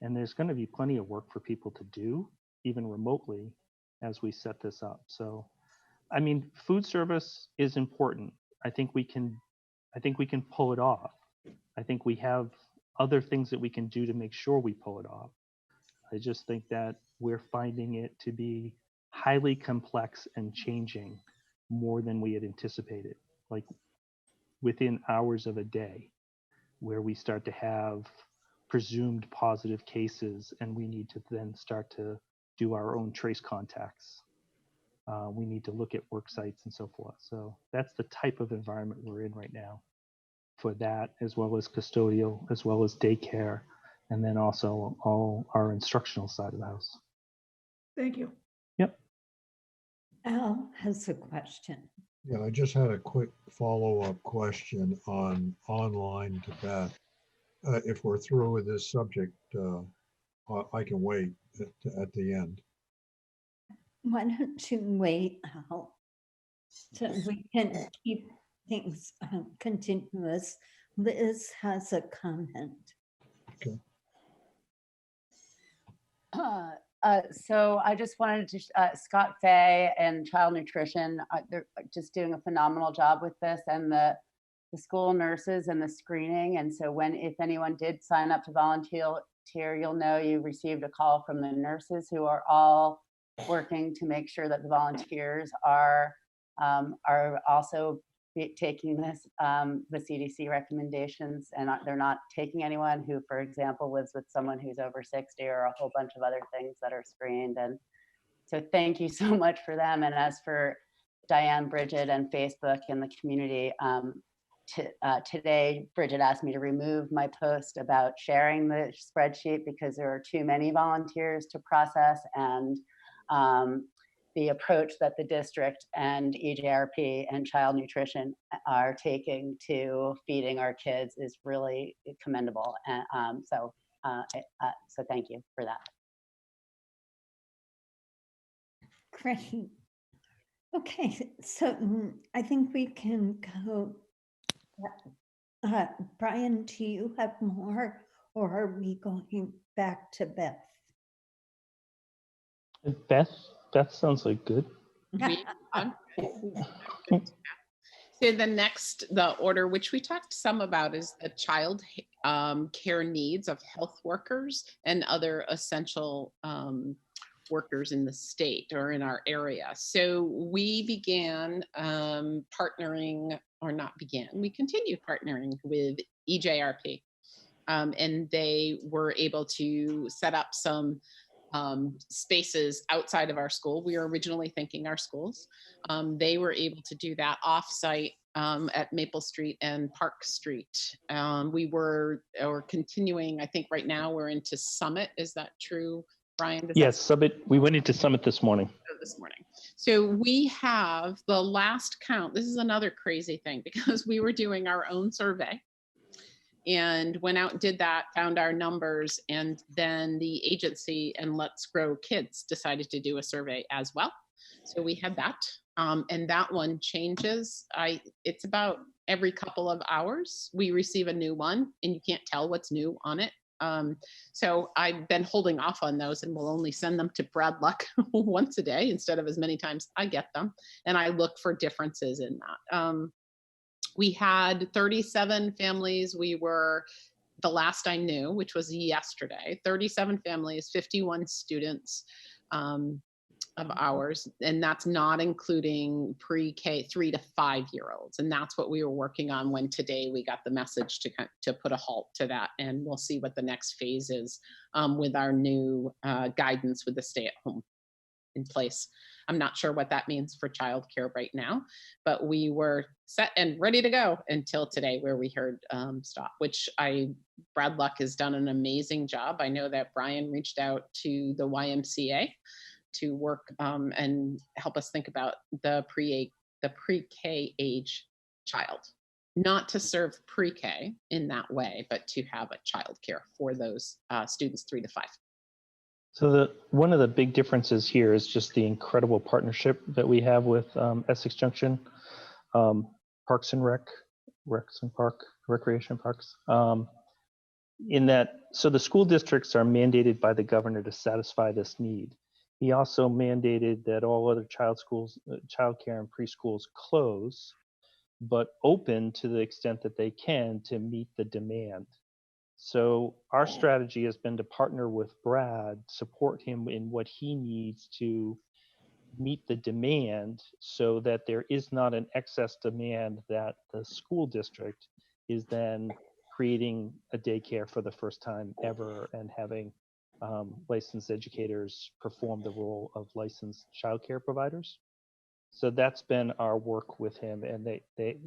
and there's going to be plenty of work for people to do, even remotely, as we set this up. So, I mean, food service is important. I think we can pull it off. I think we have other things that we can do to make sure we pull it off. I just think that we're finding it to be highly complex and changing more than we had anticipated, like within hours of a day, where we start to have presumed positive cases, and we need to then start to do our own trace contacts. We need to look at work sites and so forth. So that's the type of environment we're in right now for that, as well as custodial, as well as daycare, and then also all our instructional side of the house. Thank you. Yep. Al has a question. Yeah, I just had a quick follow-up question on online to Beth. If we're through with this subject, I can wait at the end. Why don't you wait out so we can keep things continuous? Liz has a comment. So I just wanted to, Scott Fay and Child Nutrition, they're just doing a phenomenal job with this, and the school nurses and the screening. And so if anyone did sign up to volunteer, you'll know you received a call from the nurses who are all working to make sure that the volunteers are also taking this, the CDC recommendations, and they're not taking anyone who, for example, lives with someone who's over 60 or a whole bunch of other things that are screened. And so thank you so much for them. And as for Diane, Bridget, and Facebook and the community, today, Bridget asked me to remove my post about sharing the spreadsheet because there are too many volunteers to process, and the approach that the district and EJRP and Child Nutrition are taking to feeding our kids is really commendable. And so thank you for that. Great. Okay, so I think we can go. Brian, do you have more, or are we going back to Beth? Beth sounds like good. So the order, which we talked some about, is the child care needs of health workers and other essential workers in the state or in our area. So we began partnering, or not began, we continued partnering with EJRP. And they were able to set up some spaces outside of our school. We were originally thinking our schools. They were able to do that off-site at Maple Street and Park Street. We were continuing, I think right now we're into Summit. Is that true, Brian? Yes, Summit. We went into Summit this morning. This morning. So we have the last count. This is another crazy thing because we were doing our own survey and went out and did that, found our numbers, and then the agency and Let's Grow Kids decided to do a survey as well. So we had that, and that one changes. It's about every couple of hours we receive a new one, and you can't tell what's new on it. So I've been holding off on those, and will only send them to Brad Luck once a day instead of as many times I get them, and I look for differences in that. We had 37 families. We were, the last I knew, which was yesterday, 37 families, 51 students of ours. And that's not including pre-K 3 to 5 year olds. And that's what we were working on when today we got the message to put a halt to that. And we'll see what the next phase is with our new guidance with the stay at home in place. I'm not sure what that means for childcare right now, but we were set and ready to go until today, where we heard stop, which Brad Luck has done an amazing job. I know that Brian reached out to the YMCA to work and help us think about the pre-K age child, not to serve pre-K in that way, but to have a childcare for those students 3 to 5. So one of the big differences here is just the incredible partnership that we have with Essex Junction, Parks and Recreation Parks. In that, so the school districts are mandated by the governor to satisfy this need. He also mandated that all other childcare and preschools close, but open to the extent that they can to meet the demand. So our strategy has been to partner with Brad, support him in what he needs to meet the demand so that there is not an excess demand that the school district is then creating a daycare for the first time ever and having licensed educators perform the role of licensed childcare providers. So that's been our work with him, and the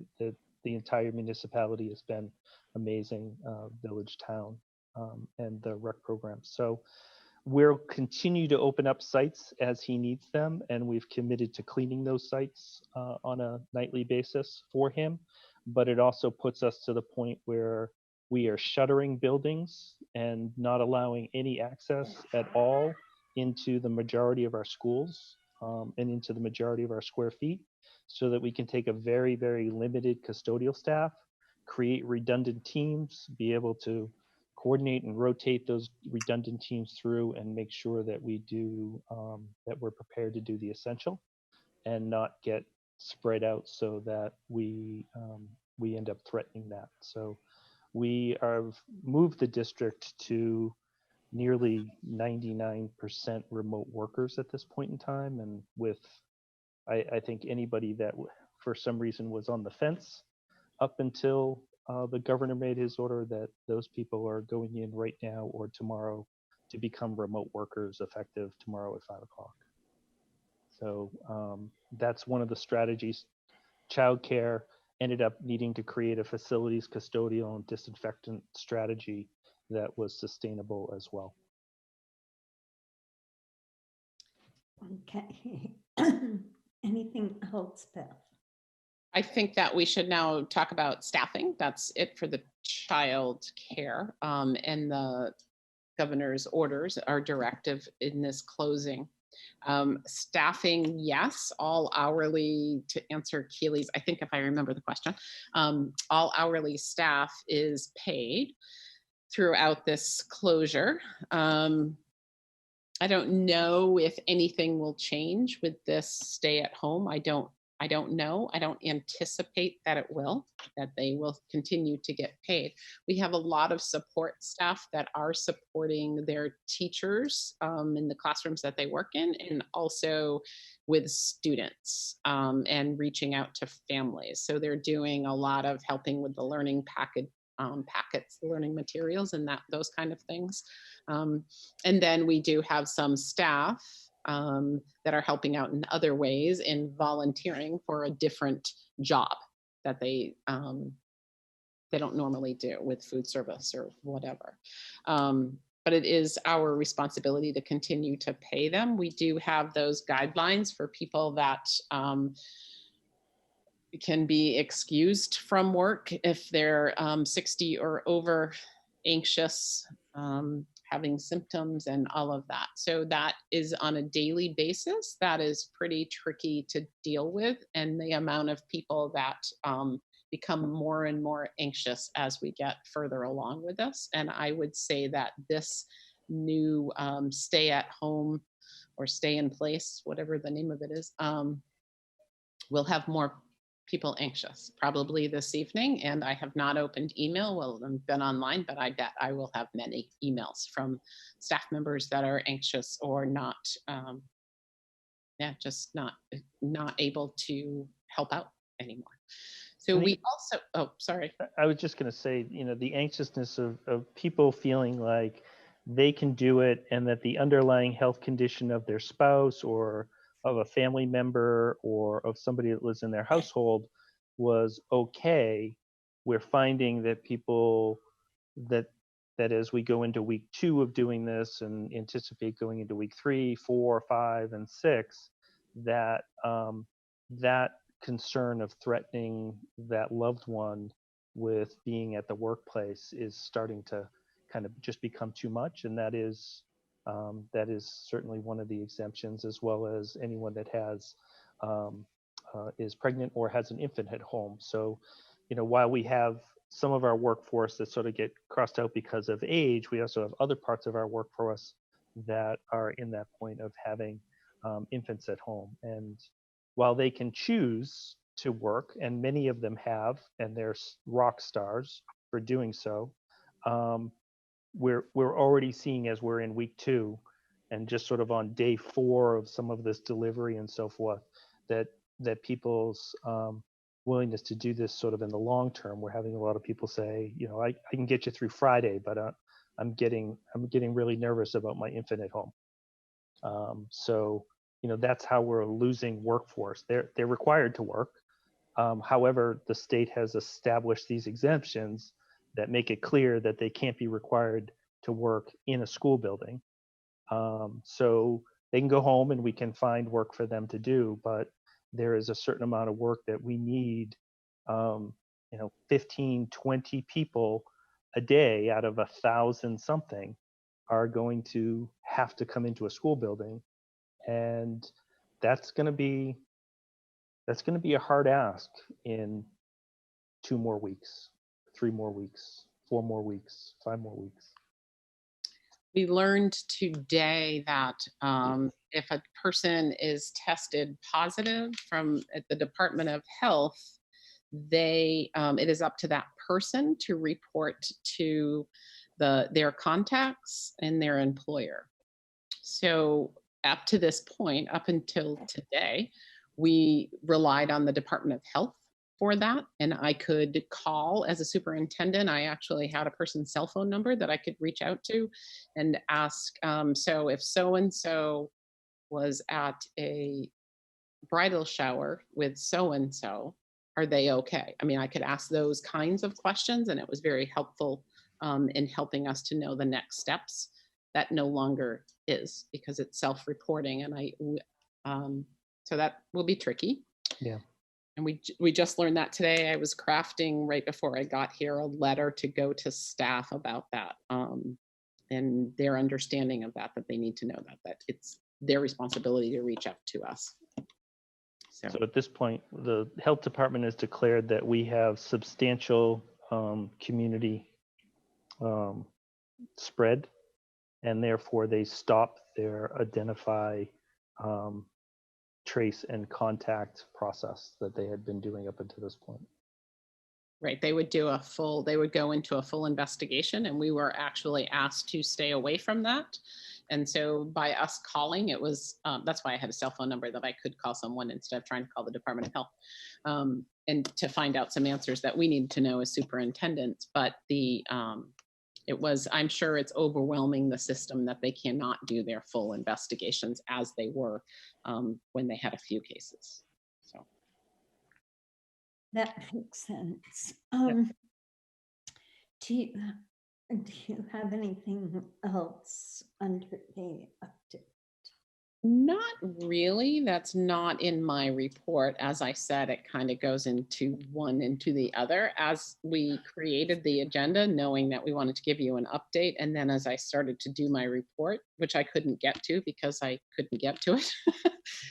entire municipality has been amazing, village, town, and the rec program. So we'll continue to open up sites as he needs them, and we've committed to cleaning those sites on a nightly basis for him. But it also puts us to the point where we are shuttering buildings and not allowing any access at all into the majority of our schools and into the majority of our square feet, so that we can take a very, very limited custodial staff, create redundant teams, be able to coordinate and rotate those redundant teams through, and make sure that we do that we're prepared to do the essential and not get spread out so that we end up threatening that. So we have moved the district to nearly 99% remote workers at this point in time, and with I think anybody that for some reason was on the fence up until the governor made his order, that those people are going in right now or tomorrow to become remote workers effective tomorrow at 5 o'clock. So that's one of the strategies. Childcare ended up needing to create a facilities custodial and disinfectant strategy that was sustainable as well. Okay. Anything else, Beth? I think that we should now talk about staffing. That's it for the child care. And the governor's orders, our directive in this closing. Staffing, yes, all hourly, to answer Keely's, I think if I remember the question, all hourly staff is paid throughout this closure. I don't know if anything will change with this stay at home. I don't know. I don't anticipate that it will, that they will continue to get paid. We have a lot of support staff that are supporting their teachers in the classrooms that they work in, and also with students and reaching out to families. So they're doing a lot of helping with the learning packets, learning materials, and those kind of things. And then we do have some staff that are helping out in other ways in volunteering for a different job that they don't normally do with food service or whatever. But it is our responsibility to continue to pay them. We do have those guidelines for people that can be excused from work if they're 60 or over, anxious, having symptoms and all of that. So that is on a daily basis. That is pretty tricky to deal with, and the amount of people that become more and more anxious as we get further along with this. And I would say that this new stay at home or stay in place, whatever the name of it is, will have more people anxious probably this evening. And I have not opened email. Well, I've been online, but I bet I will have many emails from staff members that are anxious or not, just not able to help out anymore. So we also, oh, sorry. I was just going to say, the anxiousness of people feeling like they can do it, and that the underlying health condition of their spouse or of a family member or of somebody that lives in their household was okay. We're finding that people that as we go into week 2 of doing this and anticipate going into week 3, 4, 5, and 6, that that concern of threatening that loved one with being at the workplace is starting to kind of just become too much. And that is certainly one of the exemptions, as well as anyone that has is pregnant or has an infant at home. So, while we have some of our workforce that sort of get crossed out because of age, we also have other parts of our workforce that are in that point of having infants at home. And while they can choose to work, and many of them have, and they're rock stars for doing so, we're already seeing, as we're in week 2 and just sort of on day 4 of some of this delivery and so forth, that people's willingness to do this sort of in the long term. We're having a lot of people say, I can get you through Friday, but I'm getting really nervous about my infant at home. So that's how we're losing workforce. They're required to work. However, the state has established these exemptions that make it clear that they can't be required to work in a school building. So they can go home and we can find work for them to do, but there is a certain amount of work that we need, 15, 20 people a day out of 1,000 something are going to have to come into a school building, and that's going to be a hard ask in 2 more weeks, 3 more weeks, 4 more weeks, 5 more weeks. We learned today that if a person is tested positive from at the Department of Health, it is up to that person to report to their contacts and their employer. So up to this point, up until today, we relied on the Department of Health for that. And I could call as a superintendent. I actually had a person's cell phone number that I could reach out to and ask, so if so-and-so was at a bridal shower with so-and-so, are they okay? I mean, I could ask those kinds of questions, and it was very helpful in helping us to know the next steps. That no longer is, because it's self-reporting, and so that will be tricky. Yeah. And we just learned that today. I was crafting right before I got here a letter to go to staff about that, and their understanding of that they need to know that it's their responsibility to reach out to us. So at this point, the health department has declared that we have substantial community spread, and therefore they stop their identify, trace, and contact process that they had been doing up until this point. right, they would go into a full investigation, and we were actually asked to stay away from that. And so by us calling, it was, that's why I had a cell phone number that I could call someone instead of trying to call the Department of Health, and to find out some answers that we needed to know as superintendents. But I'm sure it's overwhelming the system that they cannot do their full investigations as they were when they had a few cases. So That makes sense. Do you have anything else under the update? not really. That's not in my report. As I said, it kind of goes into one into the other as we created the agenda, knowing that we wanted to give you an update. And then as I started to do my report, which I couldn't get to because I couldn't get to it,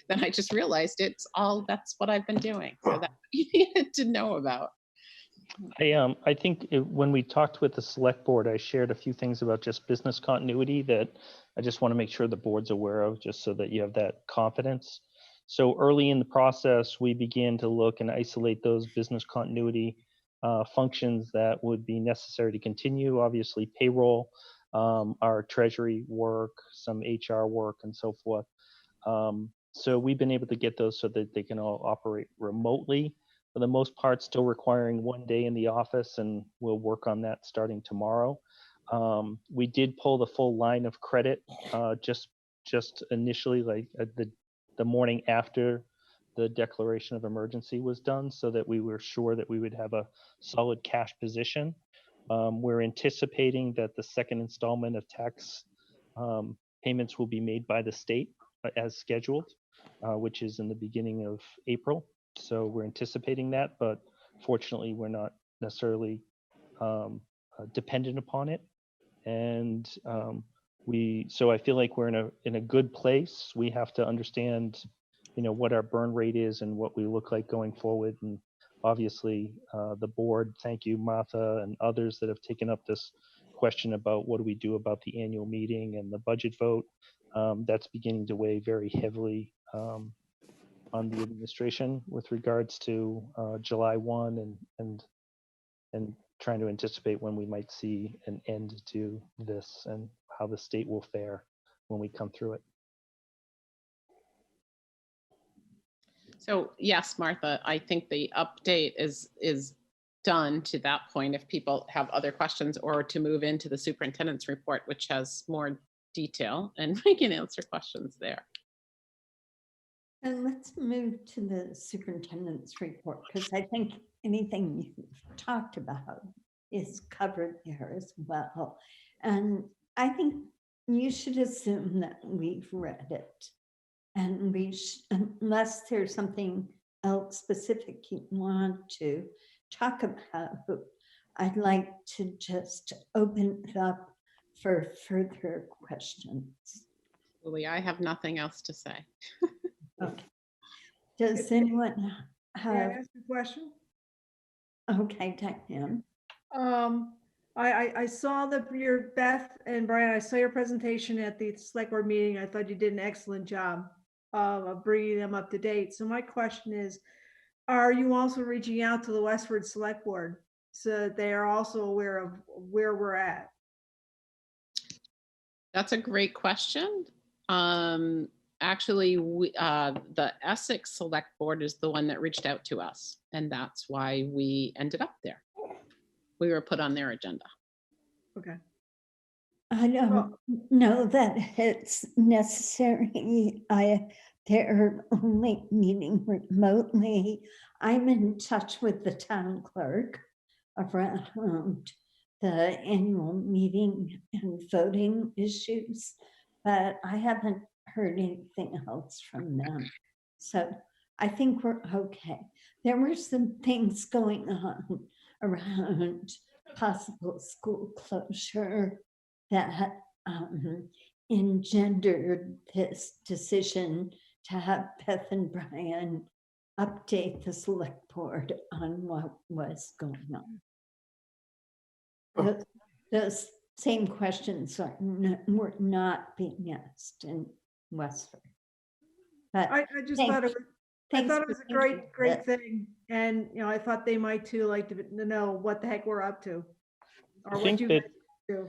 then I just realized that's what I've been doing. So that's what you needed to know about. I think when we talked with the select board, I shared a few things about just business continuity that I just want to make sure the board's aware of, just so that you have that confidence. So early in the process, we began to look and isolate those business continuity functions that would be necessary to continue. Obviously, payroll, our treasury work, some HR work, and so forth. So we've been able to get those so that they can all operate remotely. For the most part, still requiring 1 day in the office, and we'll work on that starting tomorrow. We did pull the full line of credit just initially, like the morning after the declaration of emergency was done, so that we were sure that we would have a solid cash position. We're anticipating that the second installment of tax payments will be made by the state as scheduled, which is in the beginning of April. So we're anticipating that, but fortunately, we're not necessarily dependent upon it. And so I feel like we're in a good place. We have to understand, what our burn rate is and what we look like going forward. And obviously, the board, thank you, Martha, and others that have taken up this question about what do we do about the annual meeting and the budget vote. That's beginning to weigh very heavily on the administration with regards to July 1 and trying to anticipate when we might see an end to this and how the state will fare when we come through it. So yes, Martha, I think the update is done to that point. If people have other questions, or to move into the superintendent's report, which has more detail, and we can answer questions there. And let's move to the superintendent's report, because I think anything you've talked about is covered there as well. And I think you should assume that we've read it. And unless there's something else specific you want to talk about, I'd like to just open it up for further questions. Lily, I have nothing else to say. Okay. Does anyone Can I have, ask a question? okay, Diane? I saw your Beth and Brian, I saw your presentation at the select board meeting. I thought you did an excellent job of bringing them up to date. So my question is, are you also reaching out to the Westford Select Board so that they are also aware of where we're at? That's a great question. Actually, the Essex Select Board is the one that reached out to us, and that's why we ended up there. We were put on their agenda. Okay. I don't know that it's necessary. They're only meeting remotely. I'm in touch with the town clerk around the annual meeting and voting issues, but I haven't heard anything else from them. So I think we're okay. There were some things going on around possible school closure that engendered this decision to have Beth and Brian update the select board on what was going on. Those same questions were not being asked in Westford. But I just thank- thought it was, I thanks thought it for was a thinking of great it. thing. And, you know, I thought they might too like to know what the heck we're up to. Or I what think you that guys do.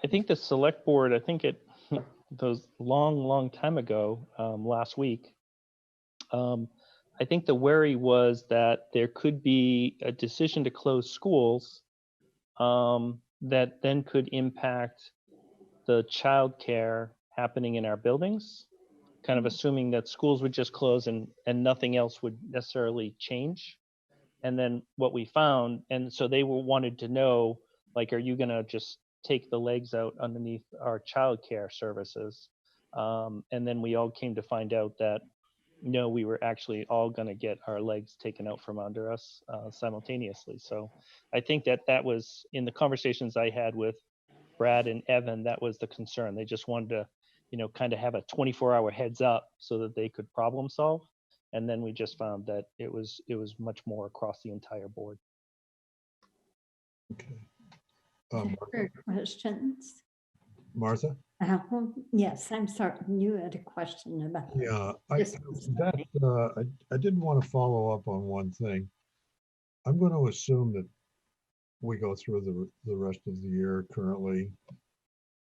I think the select board, I think it those long time ago, last week. I think the worry was that there could be a decision to close schools that then could impact the childcare happening in our buildings, kind of assuming that schools would just close and nothing else would necessarily change. And then what we found, and so they wanted to know, like, are you going to just take the legs out underneath our childcare services? And then we all came to find out that no, we were actually all going to get our legs taken out from under us simultaneously. So I think that was in the conversations I had with Brad and Evan, that was the concern. They just wanted to, kind of have a 24-hour heads up so that they could problem solve. And then we just found that it was much more across the entire board. Okay. Further questions? Martha? Yes, I'm sorry. You had a question about. Yeah, Yes, I did want to follow up on one thing. I'm going to assume that we go through the rest of the year currently.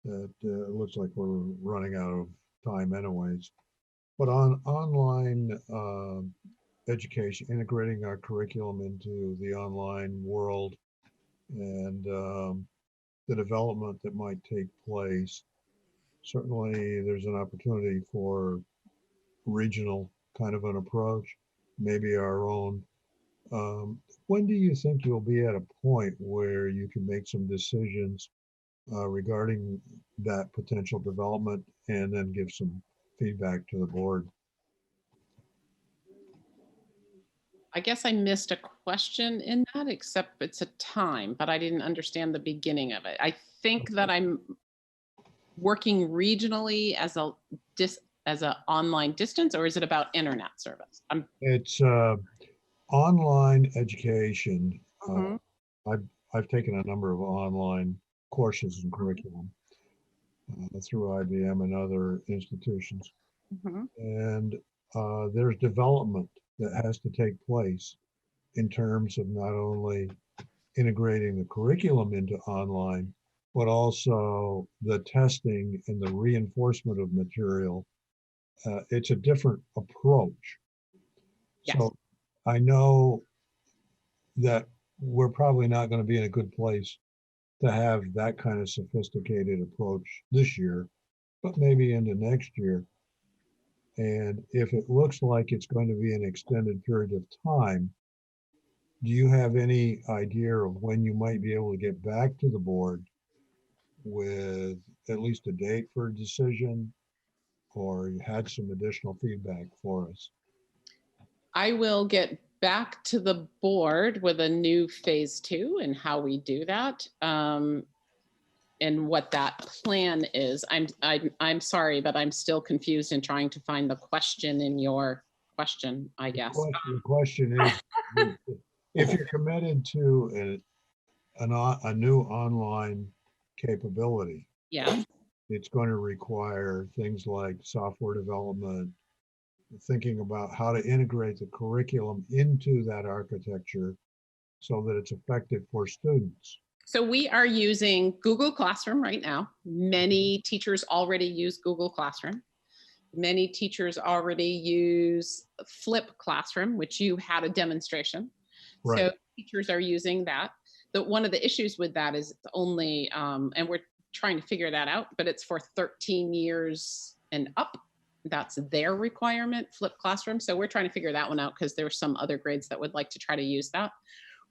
That it looks like we're running out of time anyways. But on online education, integrating our curriculum into the online world and the development that might take place, certainly there's an opportunity for regional kind of an approach, maybe our own. When do you think you'll be at a point where you can make some decisions regarding that potential development and then give some feedback to the board? I guess I missed a question in that, except it's a time, but I didn't understand the beginning of it. I think that I'm working regionally as a online distance, or is it about internet service? It's online education. Mhm. I've taken a number of online courses and curriculum through IBM and other institutions. Mhm. And there's development that has to take place in terms of not only integrating the curriculum into online, but also the testing and the reinforcement of material. It's a different approach. Yes. So I know that we're probably not going to be in a good place to have that kind of sophisticated approach this year, but maybe into next year. And if it looks like it's going to be an extended period of time, do you have any idea of when you might be able to get back to the board with at least a date for a decision, or you had some additional feedback for us? I will get back to the board with a new phase 2 and how we do that. And what that plan is. I'm sorry, but I'm still confused in trying to find the question in your question, I guess. The question is, if you're committed to a new online capability, Yeah. it's going to require things like software development, thinking about how to integrate the curriculum into that architecture so that it's effective for students. So we are using Google Classroom right now. Many teachers already use Google Classroom. Many teachers already use Flip Classroom, which you had a demonstration. Right. So teachers are using that. One of the issues with that is it's only, and we're trying to figure that out, but it's for 13 years and up. That's their requirement, Flip Classroom. So we're trying to figure that one out because there's some other grades that would like to try to use that.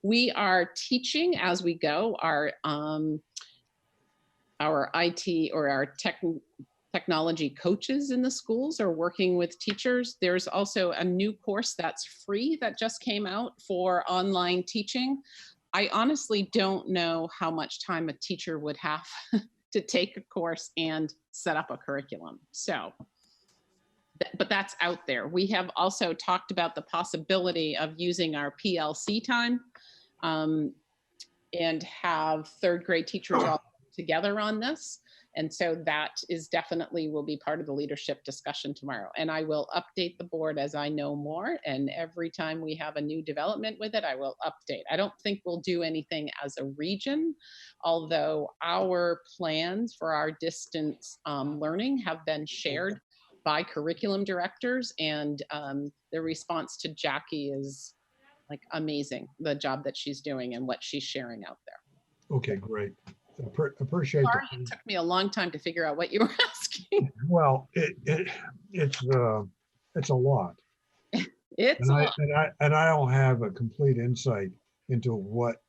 We are teaching as we go. Our IT or our technology coaches in the schools are working with teachers. There's also a new course that's free that just came out for online teaching. I honestly don't know how much time a teacher would have to take a course and set up a curriculum. So, but that's out there. We have also talked about the possibility of using our PLC time and have third grade teachers all together on this. And so that is definitely will be part of the leadership discussion tomorrow. And I will update the board as I know more. And every time we have a new development with it, I will update. I don't think we'll do anything as a region, although our plans for our distance learning have been shared by curriculum directors, and the response to Jackie is like amazing, the job that she's doing and what she's sharing out there. Okay, great. Appreciate Sorry, it took me a long time to figure out what you were asking. Well, it's a lot. It's and a I, lot. and I don't have a complete insight into what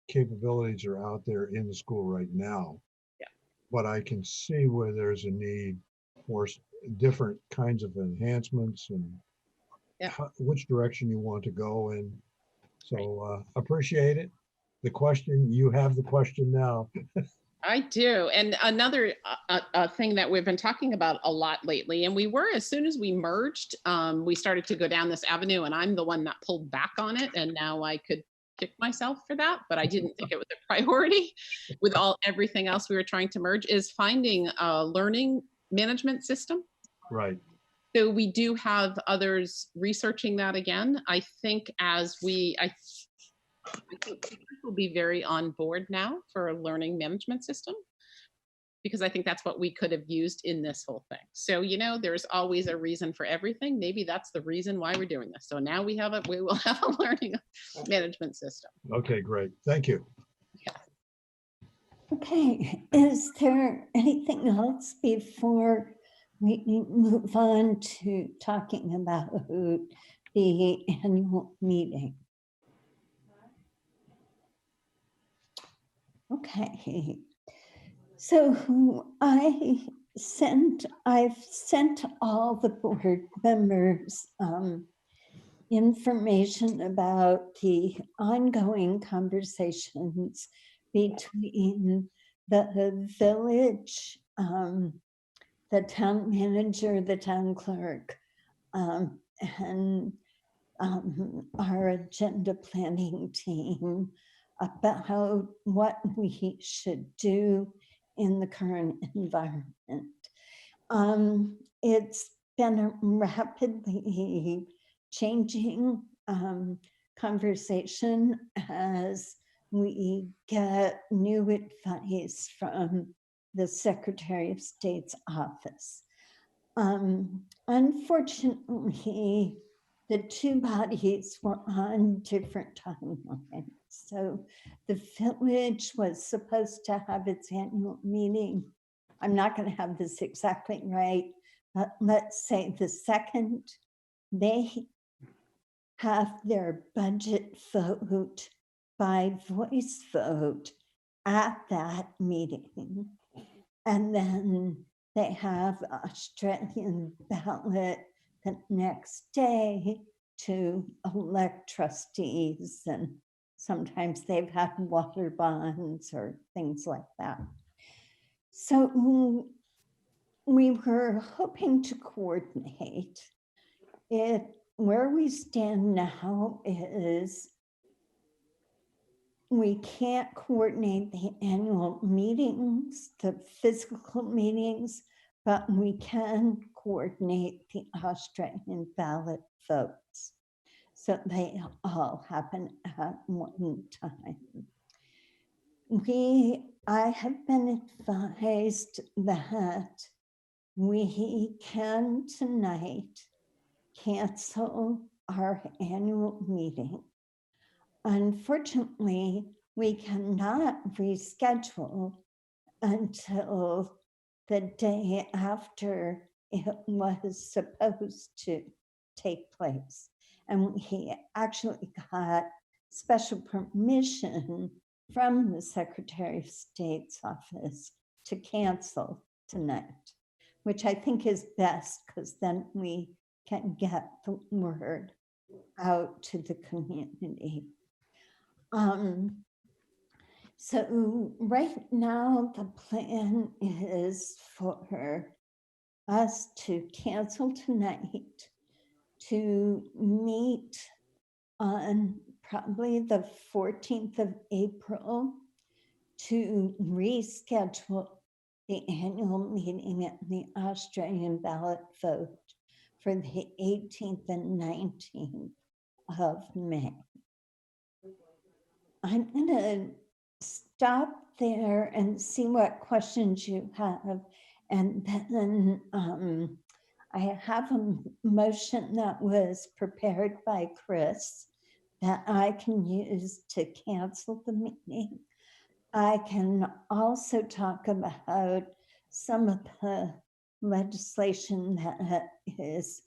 capabilities are out there in the school right now. Yeah. But I can see where there's a need for different kinds of enhancements and which direction you want to go in. So appreciate it. The question, you have the question now. I do. And another thing that we've been talking about a lot lately, and we were, as soon as we merged, we started to go down this avenue, and I'm the one that pulled back on it. And now I could kick myself for that, but I didn't think it was a priority with everything else we were trying to merge, is finding a learning management system. Right. So we do have others researching that again. I think as I think teachers will be very on board now for a learning management system, because I think that's what we could have used in this whole thing. So, there's always a reason for everything. Maybe that's the reason why we're doing this. So now we will have a learning management system. Okay, great. Thank you. Yeah. Okay, is there anything else before we move on to talking about the annual meeting? Okay, so I've sent all the board members information about the ongoing conversations between the village, the town manager, the town clerk, and our agenda planning team about what we should do in the current environment. It's been a rapidly changing conversation as we get new advice from the Secretary of State's office. Unfortunately, the two bodies were on different timelines. So the village was supposed to have its annual meeting. I'm not going to have this exactly right, but let's say the second. They have their budget vote by voice vote at that meeting. And then they have Australian ballot the next day to elect trustees, and sometimes they've had water bonds or things like that. So we were hoping to coordinate it. Where we stand now is we can't coordinate the annual meetings, the physical meetings, but we can coordinate the Australian ballot votes. So they all happen at one time. I have been advised that we can tonight cancel our annual meeting. Unfortunately, we cannot reschedule until the day after it was supposed to take place. And we actually got special permission from the Secretary of State's office to cancel tonight, which I think is best because then we can get the word out to the community. So right now the plan is for us to cancel tonight, to meet on probably the 14th of April to reschedule the annual meeting at the Australian ballot vote for the 18th and 19th of May. I'm gonna stop there and see what questions you have. And then I have a motion that was prepared by Chris that I can use to cancel the meeting. I can also talk about some of the legislation that is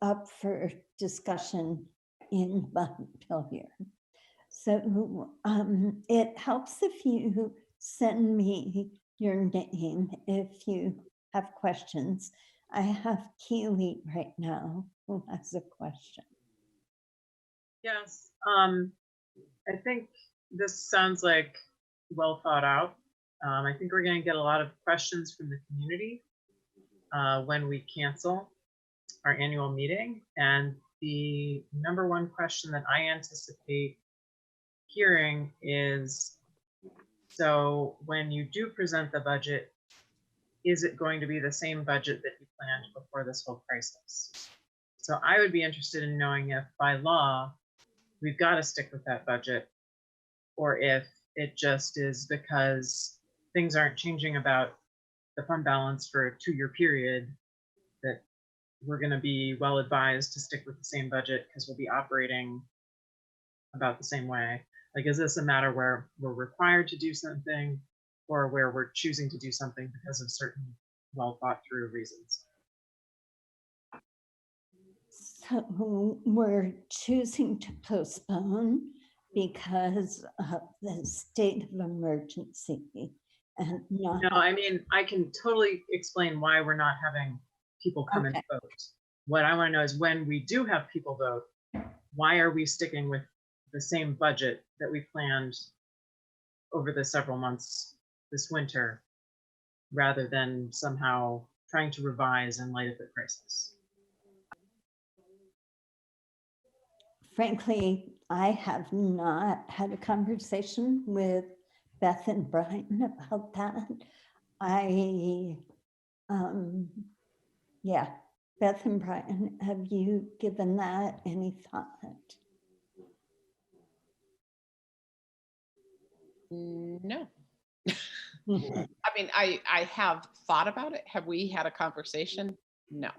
up for discussion in Montpelier. So it helps if you send me your name if you have questions. I have Keely right now who has a question. Yes, I think this sounds like well thought out. I think we're going to get a lot of questions from the community when we cancel our annual meeting. And the number one question that I anticipate hearing is, so when you do present the budget, is it going to be the same budget that you planned before this whole crisis? So I would be interested in knowing if by law, we've got to stick with that budget, or if it just is because things aren't changing about the fund balance for a 2-year period, that we're going to be well advised to stick with the same budget because we'll be operating about the same way. Like, is this a matter where we're required to do something or where we're choosing to do something because of certain well thought through reasons? So we're choosing to postpone because of the state of emergency and not. No, I mean, I can totally explain why we're not having people come and vote. What I want to know is when we do have people vote, why are we sticking with the same budget that we planned over the several months this winter, rather than somehow trying to revise in light of the crisis? Frankly, I have not had a conversation with Beth and Brian about that. Yeah, Beth and Brian, have you given that any thought? No. I mean, I have thought about it. Have we had a conversation? No.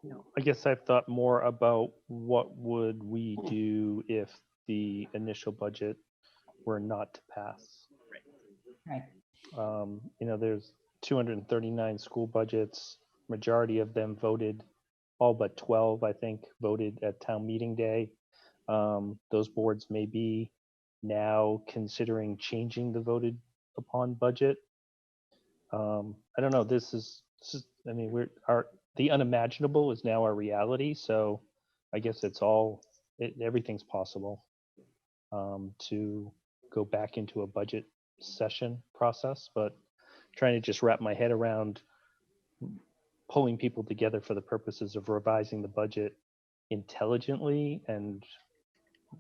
No. I guess I've thought more about what would we do if the initial budget were not to pass. Right. There's 239 school budgets. Majority of them voted, all but 12, I think, voted at town meeting day. Those boards may be now considering changing the voted upon budget. I don't know. I mean, the unimaginable is now our reality. So I guess everything's possible to go back into a budget session process, but trying to just wrap my head around pulling people together for the purposes of revising the budget intelligently and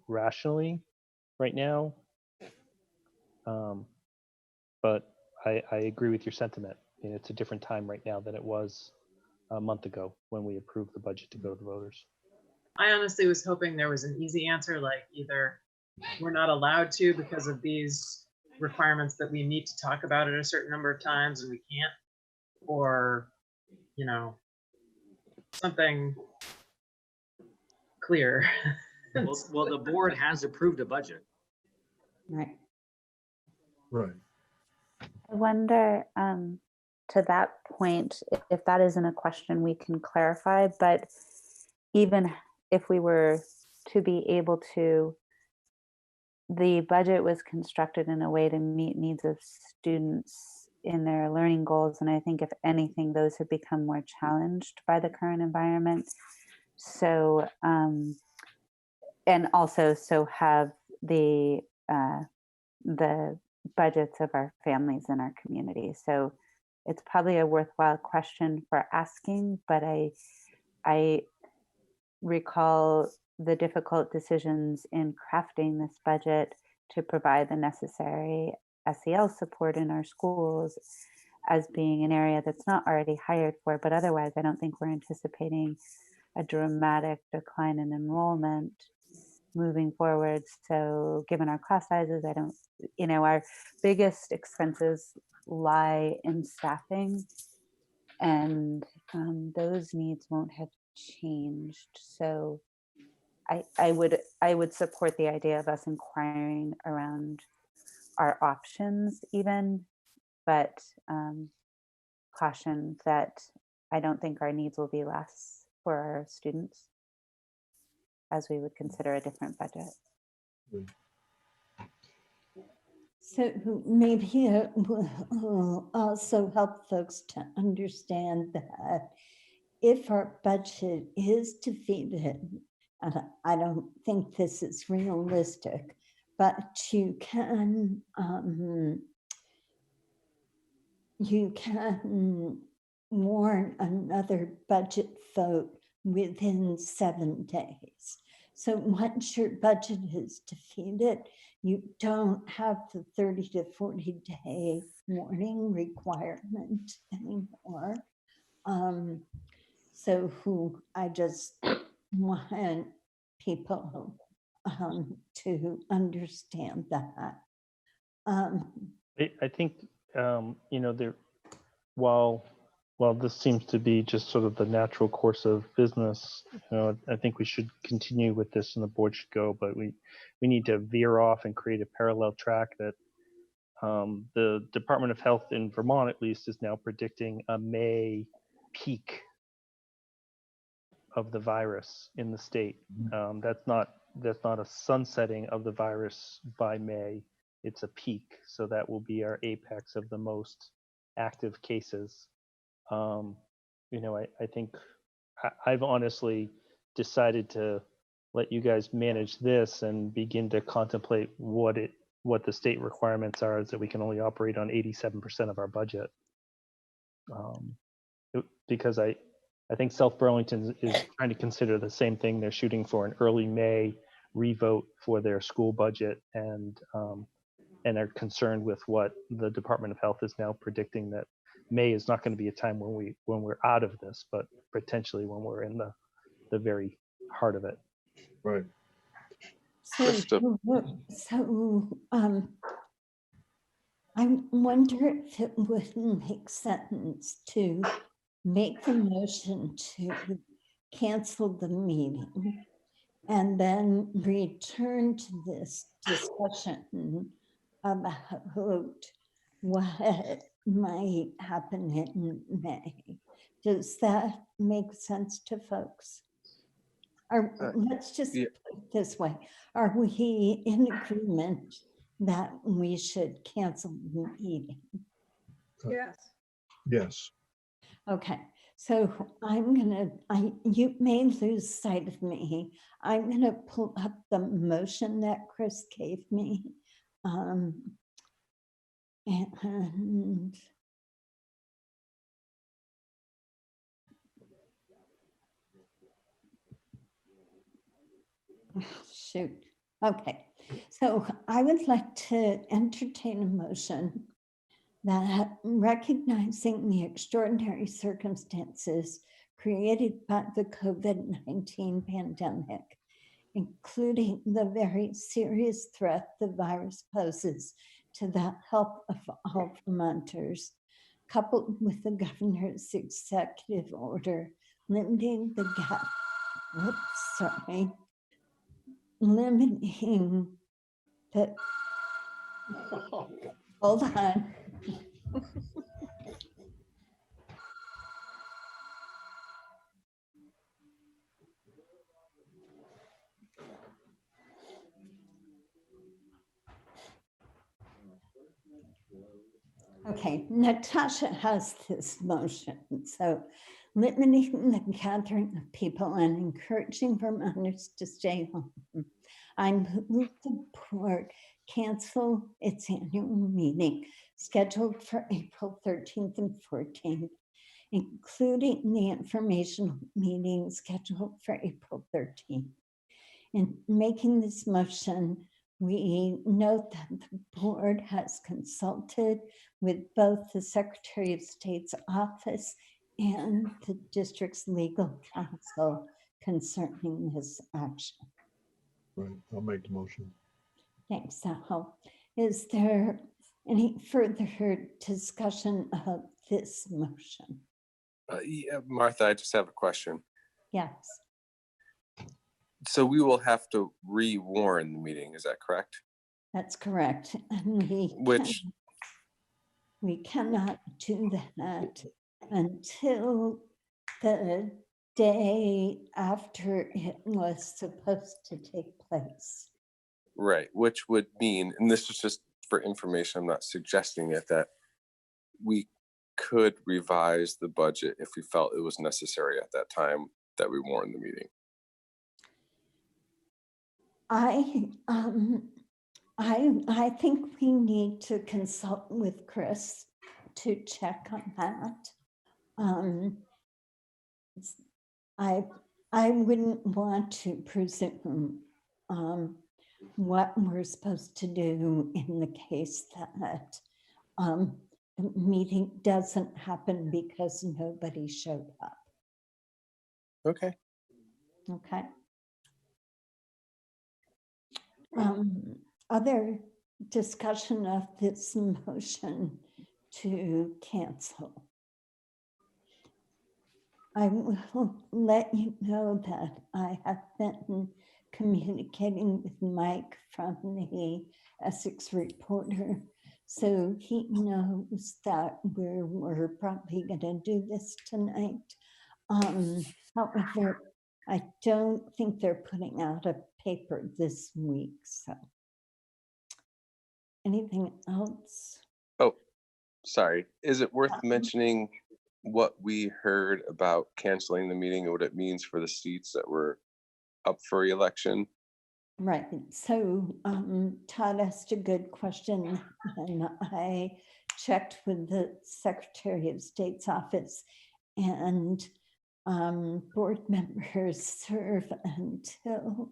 rationally right now. But I agree with your sentiment. I mean, it's a different time right now than it was a month ago when we approved the budget to go to the voters. I honestly was hoping there was an easy answer, like either we're not allowed to because of these requirements that we need to talk about it a certain number of times and we can't, or, you know, something clear. Well, the board has approved a budget. Right. Right. I wonder, to that point, if that isn't a question we can clarify, but even if we were to be able to, the budget was constructed in a way to meet needs of students in their learning goals. And I think if anything, those have become more challenged by the current environment. So, and also so have the budgets of our families in our community. So it's probably a worthwhile question for asking, but I recall the difficult decisions in crafting this budget to provide the necessary SEL support in our schools as being an area that's not already hired for, but otherwise I don't think we're anticipating a dramatic decline in enrollment moving forward. So given our class sizes, our biggest expenses lie in staffing, and those needs won't have changed. So I would support the idea of us inquiring around our options even, but caution that I don't think our needs will be less for our students as we would consider a different budget. So maybe it will also help folks to understand that if our budget is defeated, and I don't think this is realistic, but you can warn another budget vote within 7 days. So once your budget is defeated, you don't have the 30 to 40 day warning requirement anymore. So I just want people to understand that. I think there, while this seems to be just sort of the natural course of business, I think we should continue with this and the board should go, but we need to veer off and create a parallel track that the Department of Health in Vermont, at least, is now predicting a May peak of the virus in the state. That's not a sunsetting of the virus by May. It's a peak. So that will be our apex of the most active cases. I think I've honestly decided to let you guys manage this and begin to contemplate what the state requirements are, is that we can only operate on 87% of our budget. Because I think South Burlington is trying to consider the same thing. They're shooting for an early May revote for their school budget, and are concerned with what the Department of Health is now predicting, that May is not going to be a time when we're out of this, but potentially when we're in the very heart of it. Right. So I wonder if it wouldn't make sense to make the motion to cancel the meeting and then return to this discussion about what might happen in May. Does that make sense to folks? Let's just put it this way. Are we in agreement that we should cancel the meeting? Yes. Yes. Okay, So you may lose sight of me. I'm gonna pull up the motion that Chris gave me. And shoot. Okay, so I would like to entertain a motion that recognizing the extraordinary circumstances created by the COVID-19 pandemic, including the very serious threat the virus poses to the health of all Vermonters, coupled with the governor's executive order limiting the limiting the, hold on. Okay, Natasha has this motion. So limiting the gathering of people and encouraging Vermonters to stay home. I move the board cancel its annual meeting scheduled for April 13th and 14th, including the informational meeting scheduled for April 13th. In making this motion, we note that the board has consulted with both the Secretary of State's office and the district's legal counsel concerning this action. Right, I'll make the motion. Thanks, Al. Is there any further discussion of this motion? Yeah, Martha, I just have a question. Yes. So we will have to re-warn the meeting, is that correct? That's correct. And we cannot do that until the day after it was supposed to take place. Right, which would mean, and this is just for information, I'm not suggesting it, that we could revise the budget if we felt it was necessary at that time that we warned the meeting. I think we need to consult with Chris to check on that. I wouldn't want to presume what we're supposed to do in the case that the meeting doesn't happen because nobody showed up. Okay. Okay. Other discussion of this motion to cancel. I will let you know that I have been communicating with Mike from the Essex Reporter, so he knows that we're probably going to do this tonight. However, I don't think they're putting out a paper this week. So, anything else? Oh, sorry. Is it worth mentioning what we heard about canceling the meeting and what it means for the seats that were up for election? Right. So Todd asked a good question, and I checked with the Secretary of State's office, and board members serve until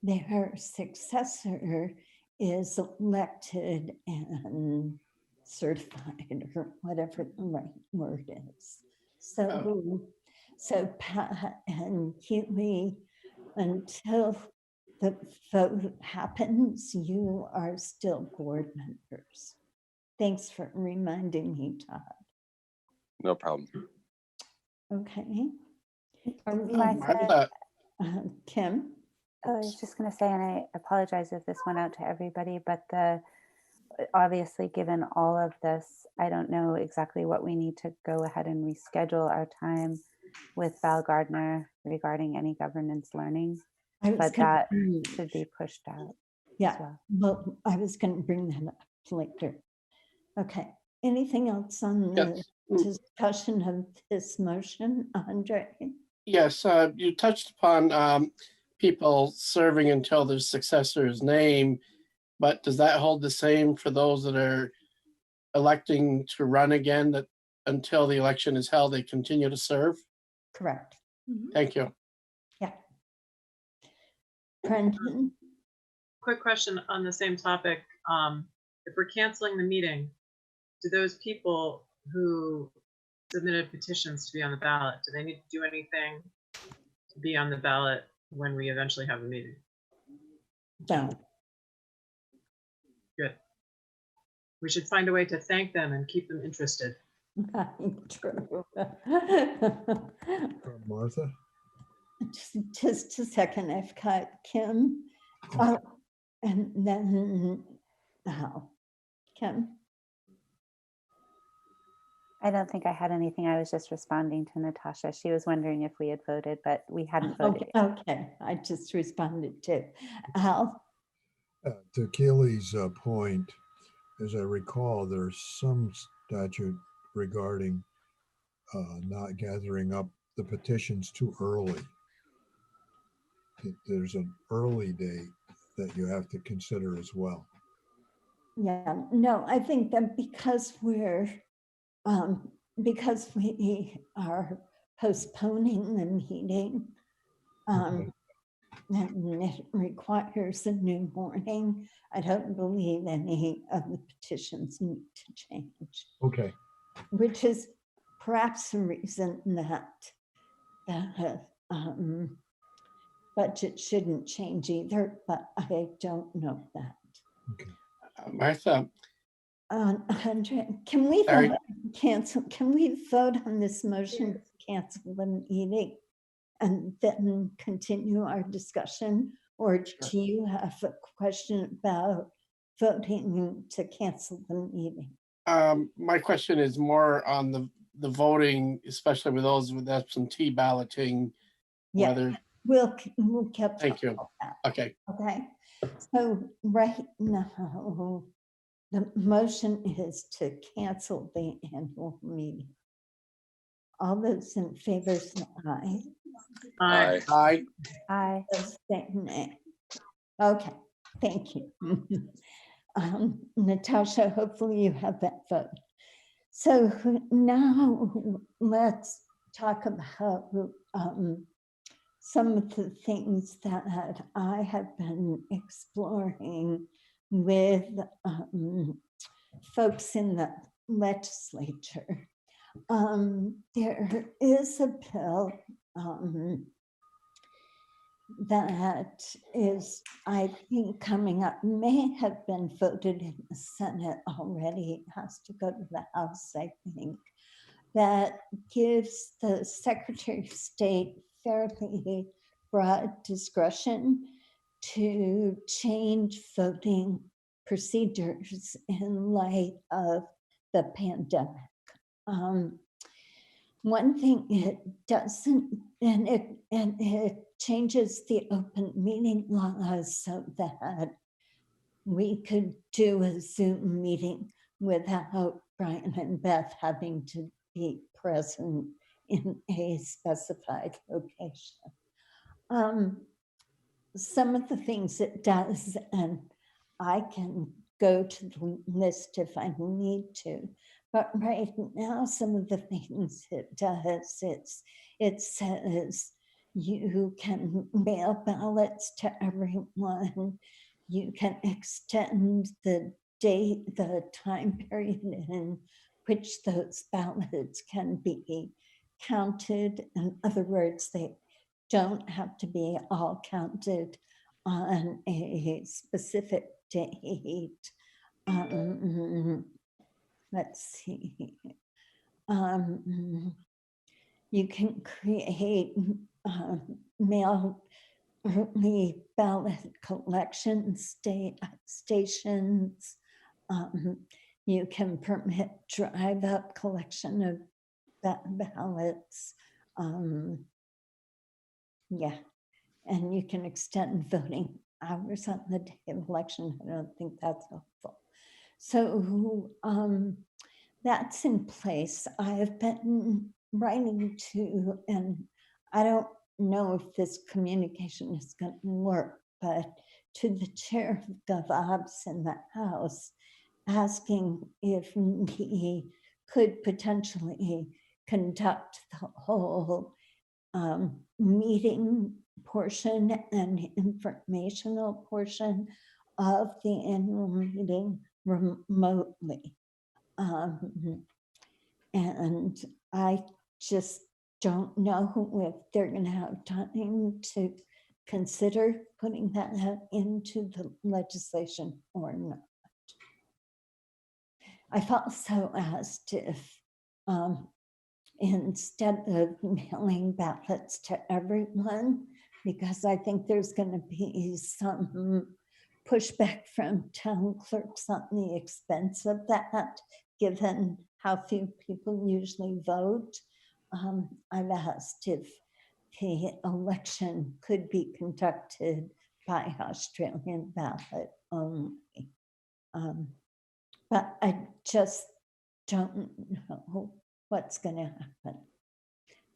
their successor is elected and certified, or whatever the right word is. So, so Pat and Keely, until the vote happens, you are still board members. Thanks for reminding me, Todd. No problem. Okay. Martha, Kim? Oh, I was just going to say, and I apologize if this went out to everybody, but obviously, given all of this, I don't know exactly what we need to go ahead and reschedule our time with Val Gardner regarding any governance learning, but that should be pushed out. Yeah, well, I was going to bring that up later. Okay, anything else on the discussion of this motion, Andre? Yes, you touched upon people serving until their successor's name, but does that hold the same for those that are electing to run again, that until the election is held, they continue to serve? Correct. Thank you. Yeah. Brendan? Quick question on the same topic. If we're canceling the meeting, do those people who submitted petitions to be on the ballot, do they need to do anything to be on the ballot when we eventually have a meeting? No. Good. We should find a way to thank them and keep them interested. True. Martha? Just a second, I've got Kim. And then Kim? I don't think I had anything. I was just responding to Natasha. She was wondering if we had voted, but we hadn't voted. Okay, I just responded to Al. To Keely's point, as I recall, there's some statute regarding not gathering up the petitions too early. There's an early date that you have to consider as well. Yeah, no, I think that because we are postponing the meeting, and it requires a new warning, I don't believe any of the petitions need to change. Okay. Which is perhaps a reason that the budget shouldn't change either, but I don't know that. Okay. Martha, Andre, can we vote cancel? Can we vote on this motion to cancel the meeting and then continue our discussion? Or do you have a question about voting to cancel the meeting? my question is more on the voting, especially with those with absentee balloting. Yeah, Whether, we'll keep. thank you. Okay. Okay, so right now, the motion is to cancel the annual meeting. All those in favor say aye. Aye. Aye. Aye. Those say nay. Okay, thank you. Natasha, hopefully you have that vote. So now let's talk about some of the things that I have been exploring with folks in the legislature. There is a bill that is, I think, coming up, may have been voted in the Senate already. It has to go to the House, I think, that gives the Secretary of State fairly broad discretion to change voting procedures in light of the pandemic. One thing it doesn't, and it changes the open meeting laws so that we could do a Zoom meeting without Brian and Beth having to be present in a specified location. Some of the things it does, and I can go to the list if I need to, but right now, some of the things it does, it says you can mail ballots to everyone. You can extend the date, the time period in which those ballots can be counted. In other words, they don't have to be all counted on a specific date. Let's see. You can create mail early ballot collection stations. You can permit drive-up collection of ballots. Yeah, and you can extend voting hours on the day of election. I don't think that's helpful. So that's in place. I've been writing to, and I don't know if this communication is going to work, but to the chair of GovOps in the House, asking if we could potentially conduct the whole meeting portion and informational portion of the annual meeting remotely. And I just don't know if they're going to have time to consider putting that into the legislation or not. I've also asked if instead of mailing ballots to everyone, because I think there's going to be some pushback from town clerks on the expense of that, given how few people usually vote. I've asked if the election could be conducted by Australian ballot only. But I just don't know what's going to happen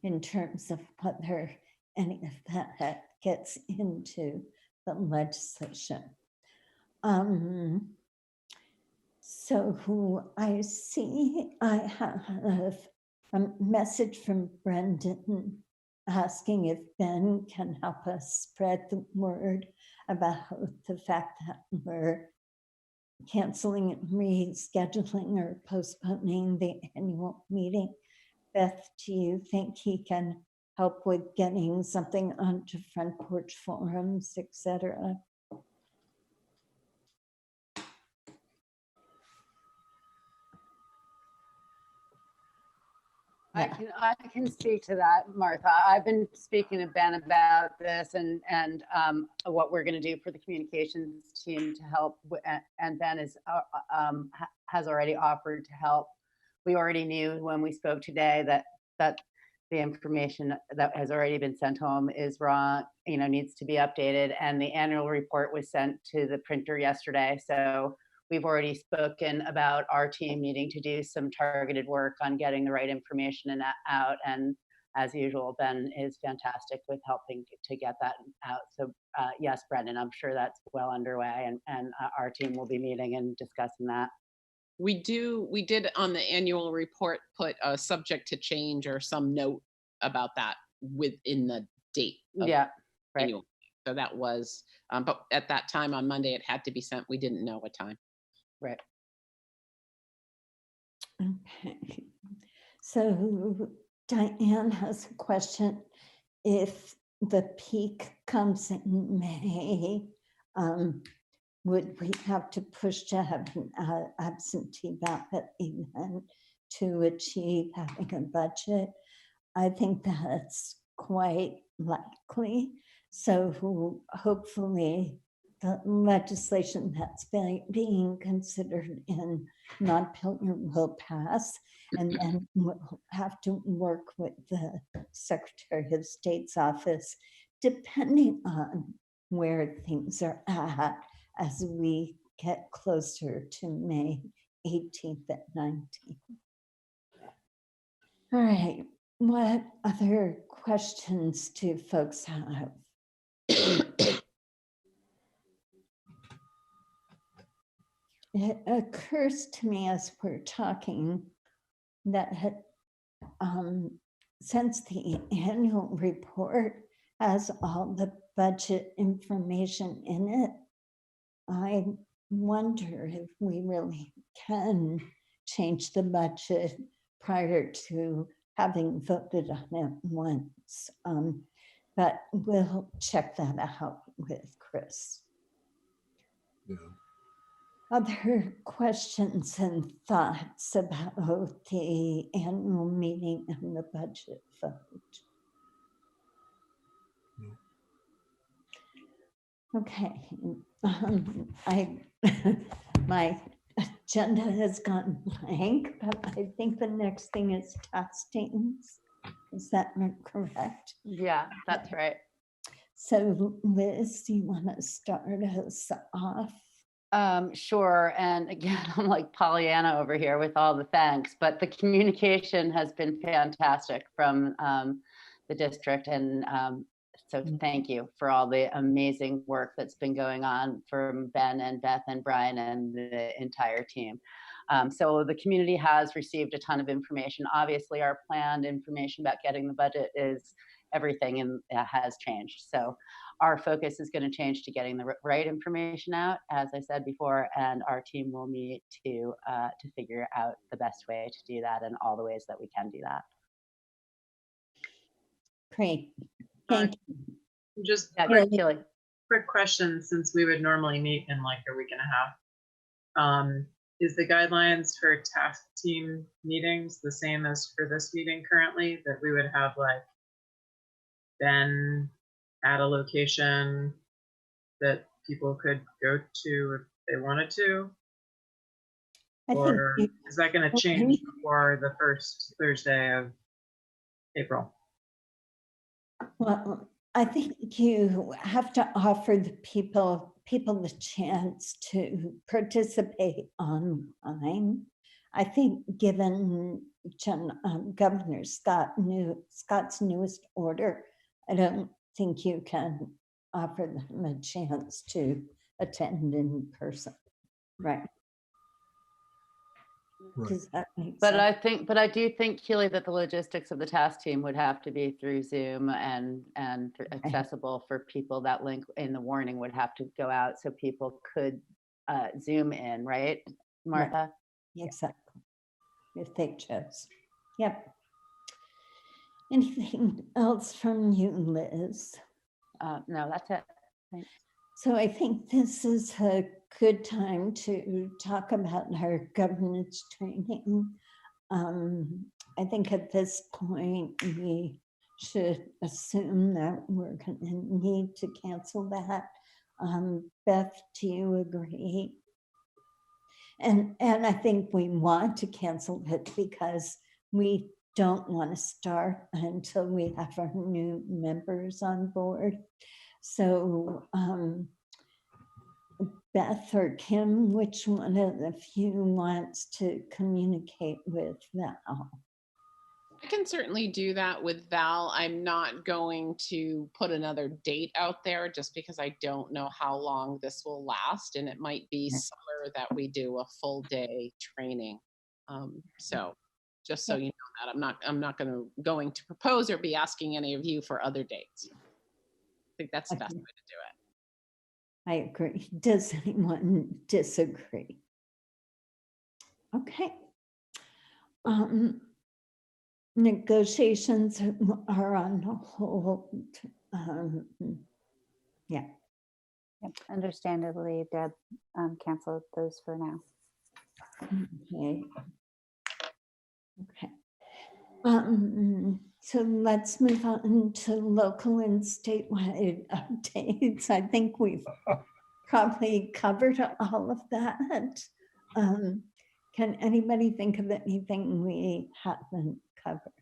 in terms of whether any of that gets into the legislation. So I see I have a message from Brendan asking if Ben can help us spread the word about the fact that we're canceling and rescheduling or postponing the annual meeting. Beth, do you think he can help with getting something onto Front Porch Forums, etc.? I can speak to that, Martha. I've been speaking to Ben about this and what we're going to do for the communications team to help. And Ben is has already offered to help. We already knew when we spoke today that the information that has already been sent home is wrong, needs to be updated. And the annual report was sent to the printer yesterday. So we've already spoken about our team needing to do some targeted work on getting the right information out. And as usual, Ben is fantastic with helping to get that out. So yes, Brendan, I'm sure that's well underway, and our team will be meeting and discussing that. We did on the annual report put a subject to change or some note about that within the date. Yeah, right. Annual. So that was, but at that time on Monday, it had to be sent. We didn't know what time. Right. Okay. So Diane has a question. If the peak comes in May, would we have to push to have an absentee ballot event to achieve having a budget? I think that's quite likely. So hopefully the legislation that's being considered in non-pillar will pass, and then we'll have to work with the Secretary of State's office, depending on where things are at as we get closer to May 18th and 19th. All right, what other questions do folks have? It occurs to me as we're talking that since the annual report has all the budget information in it, I wonder if we really can change the budget prior to having voted on it once. But we'll check that out with Chris. Yeah. Other questions and thoughts about the annual meeting and the budget vote? Okay, my agenda has gone blank, but I think the next thing is testings. Is that correct? Yeah, that's right. So Liz, do you want to start us off? Sure. And again, I'm like Pollyanna over here with all the thanks, but the communication has been fantastic from the district. And so thank you for all the amazing work that's been going on from Ben and Beth and Brian and the entire team. So the community has received a ton of information. Obviously, our planned information about getting the budget is everything and has changed. So our focus is going to change to getting the right information out, as I said before, and our team will meet to figure out the best way to do that and all the ways that we can do that. Great. Thank you. Just Yeah, quick, Keely. quick question, since we would normally meet in like a week and a half. Is the guidelines for task team meetings the same as for this meeting currently, that we would have like Ben at a location that people could go to if they wanted to? I think Or you- is that going to change before the first Thursday of April? Well, I think you have to offer the people the chance to participate online. I think given Governor Scott's newest order, I don't think you can offer them a chance to attend in person. Right. Right. Does that make But sense? I do think, Keely, that the logistics of the task team would have to be through Zoom and accessible for people. That link in the warning would have to go out so people could Zoom in, right, Martha? Exactly. If they chose. Yep. Anything else from you, Liz? No, that's it. Thanks. So I think this is a good time to talk about our governance training. I think at this point, we should assume that we're going to need to cancel that. Beth, do you agree? And I think we want to cancel it because we don't want to start until we have our new members on board. So Beth or Kim, which one of the few wants to communicate with Val? I can certainly do that with Val. I'm not going to put another date out there just because I don't know how long this will last, and it might be summer that we do a full day training. So just so you know that I'm not going to propose or be asking any of you for other dates. I think that's the best way to do it. I agree. Does anyone disagree? Okay. Negotiations are on hold. Yeah. Yep, understandably, Deb canceled those for now. Okay. Okay. So let's move on to local and statewide updates. I think we've probably covered all of that. Can anybody think of anything we haven't covered?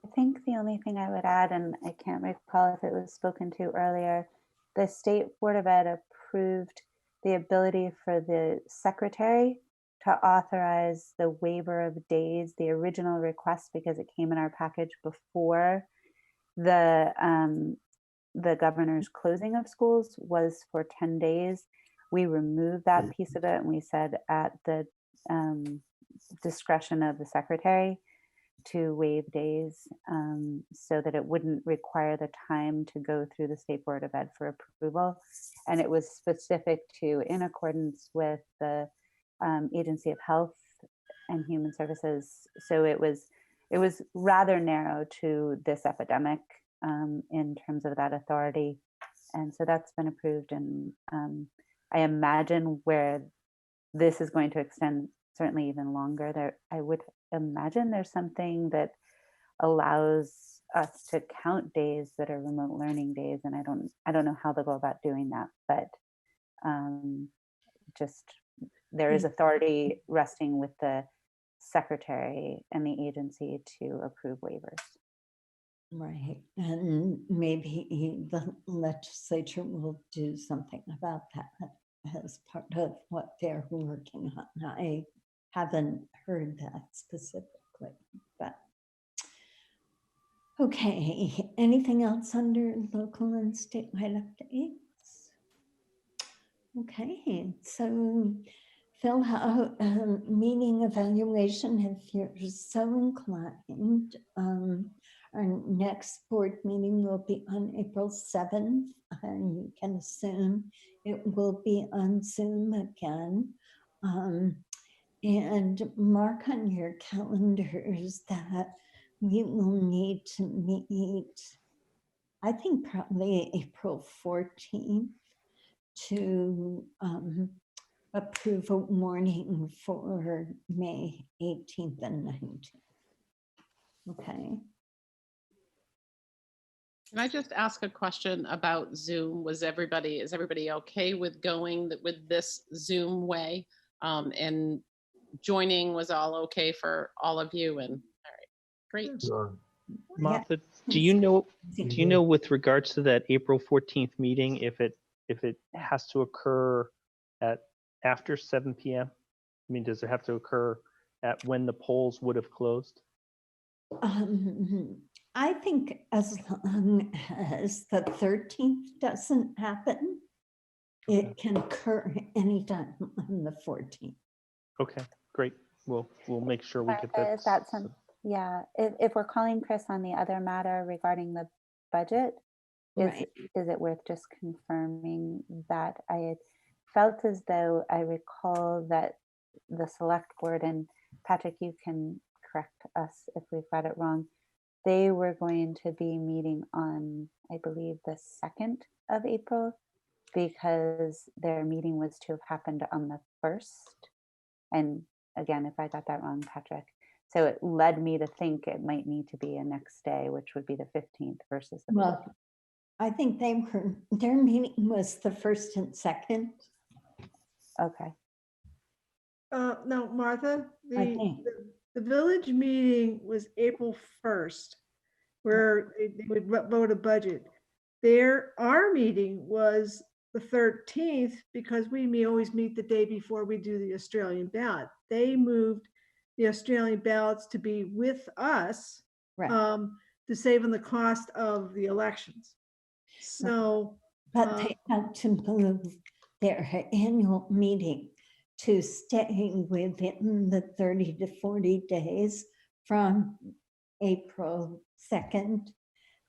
I think the only thing I would add, and I can't recall if it was spoken to earlier, the State Board of Ed approved the ability for the secretary to authorize the waiver of days, the original request, because it came in our package before the governor's closing of schools was for 10 days. We removed that piece of it and we said at the discretion of the secretary to waive days so that it wouldn't require the time to go through the State Board of Ed for approval. And it was specific to, in accordance with the Agency of Health and Human Services. So it was rather narrow to this epidemic in terms of that authority. And so that's been approved. And I imagine where this is going to extend certainly even longer, there, I would imagine there's something that allows us to count days that are remote learning days. And I don't know how they'll go about doing that, but just there is authority resting with the secretary and the agency to approve waivers. Right, and maybe the legislature will do something about that as part of what they're working on. I haven't heard that specifically, but okay. Anything else under local and statewide updates? Okay, so fill out a meeting evaluation if you're so inclined. Our next board meeting will be on April 7th. And you can assume it will be on Zoom again. And mark on your calendars that we will need to meet, I think probably April 14th to approve a warning for May 18th and 19th. Okay. Can I just ask a question about Zoom? Is everybody okay with going with this Zoom way? And joining was all okay for all of you? And all right, great. Sure. Martha, do you know with regards to that April 14th meeting, if it has to occur at after 7 p.m.? I mean, does it have to occur at when the polls would have closed? I think as long as the 13th doesn't happen, it can occur anytime on the 14th. Okay, great. We'll make sure we get that. Is that some? Yeah, if we're calling Chris on the other matter regarding the budget, Right. is it worth just confirming that? I had felt as though I recall that the select board, and Patrick, you can correct us if we've got it wrong, they were going to be meeting on, I believe, the 2nd of April, because their meeting was to have happened on the 1st. And again, if I got that wrong, Patrick. So it led me to think it might need to be a next day, which would be the 15th versus the 14th. Well, I think their meeting was the 1st and 2nd. Okay. No, Martha, I think. the village meeting was April 1st, where they would vote a budget. Our meeting was the 13th, because we always meet the day before we do the Australian ballot. They moved the Australian ballots to be with us, Right. to save on the cost of the elections. So, But they had to move their annual meeting to stay within the 30 to 40 days from April 2nd.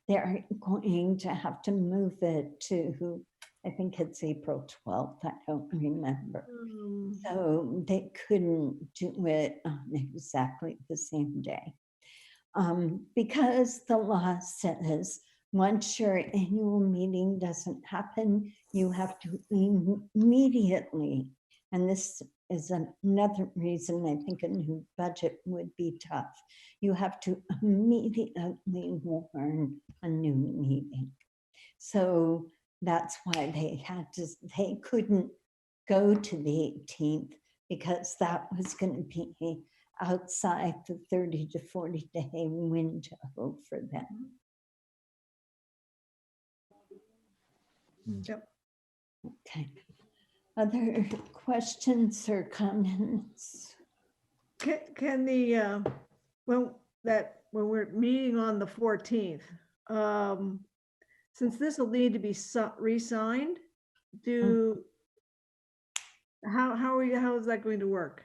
They're going to have to move it to, I think it's April 12th, I don't remember. So they couldn't do it on exactly the same day. Because the law says once your annual meeting doesn't happen, you have to immediately, and this is another reason I think a new budget would be tough. You have to immediately warn a new meeting. So that's why they couldn't go to the 18th, because that was going to be outside the 30 to 40 day window for them. Yep. Okay. Other questions or comments? Can the, when we're meeting on the 14th, since this will need to be re-signed, how is that going to work?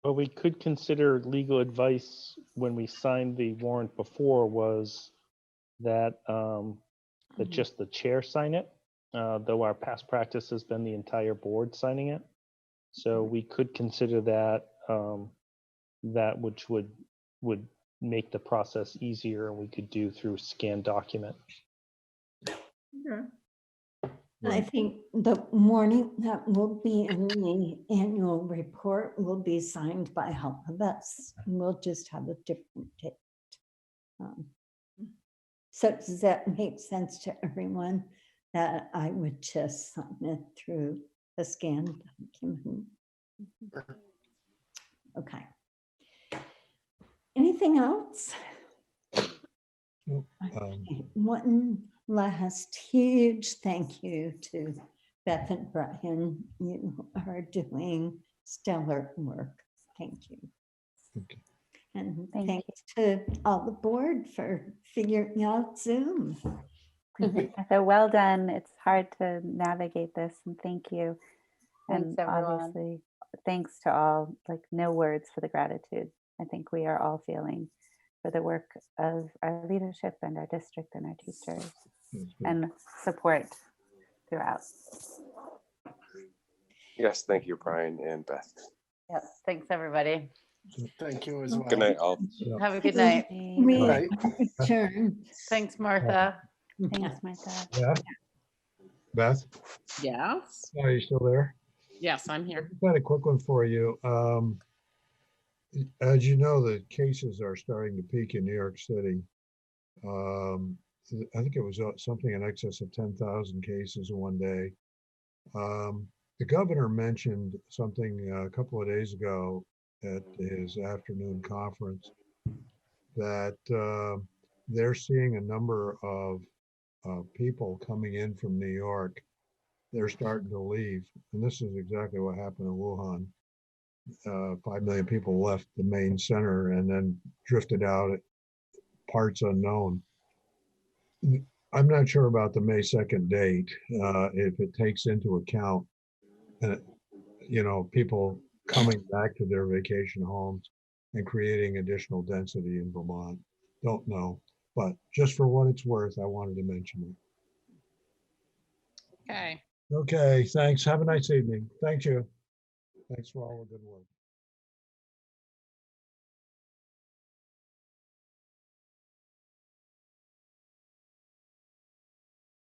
Well, we could consider legal advice when we signed the warrant before was that that just the chair sign it, though our past practice has been the entire board signing it. So we could consider that that which would make the process easier, and we could do through scanned document. Okay. I think the warning that will be in the annual report will be signed by all of us. We'll just have a different date. So does that make sense to everyone, that I would just sign it through a scanned document? Okay. Anything else? Nope. One last huge thank you to Beth and Brian, you are doing stellar work. Thank you. Okay. And Thank thanks to all the board for figuring out Zoom. So well done. It's hard to navigate this, and thank you. Thanks, And everyone. obviously, thanks to all, like no words for the gratitude I think we are all feeling for the work of our leadership and our district and our teachers That's good. and support throughout. Yes, thank you, Brian and Beth. Yep, thanks, everybody. Thank you as well. Good night, all. Yeah. Have a good night. We Right. adjourn. Thanks, Martha. Thanks, Martha. Beth? Beth, Yes. are you still there? Yes, I'm here. I've got a quick one for you. As you know, the cases are starting to peak in New York City. I think it was something in excess of 10,000 cases in one day. The governor mentioned something a couple of days ago at his afternoon conference that they're seeing a number of people coming in from New York. They're starting to leave. And this is exactly what happened in Wuhan. 5 million people left the main center and then drifted out at parts unknown. I'm not sure about the May 2nd date, if it takes into account, people coming back to their vacation homes and creating additional density in Vermont. Don't know, but just for what it's worth, I wanted to mention Okay. it. Okay, thanks. Have a nice evening. Thank you. Thanks for all the good work.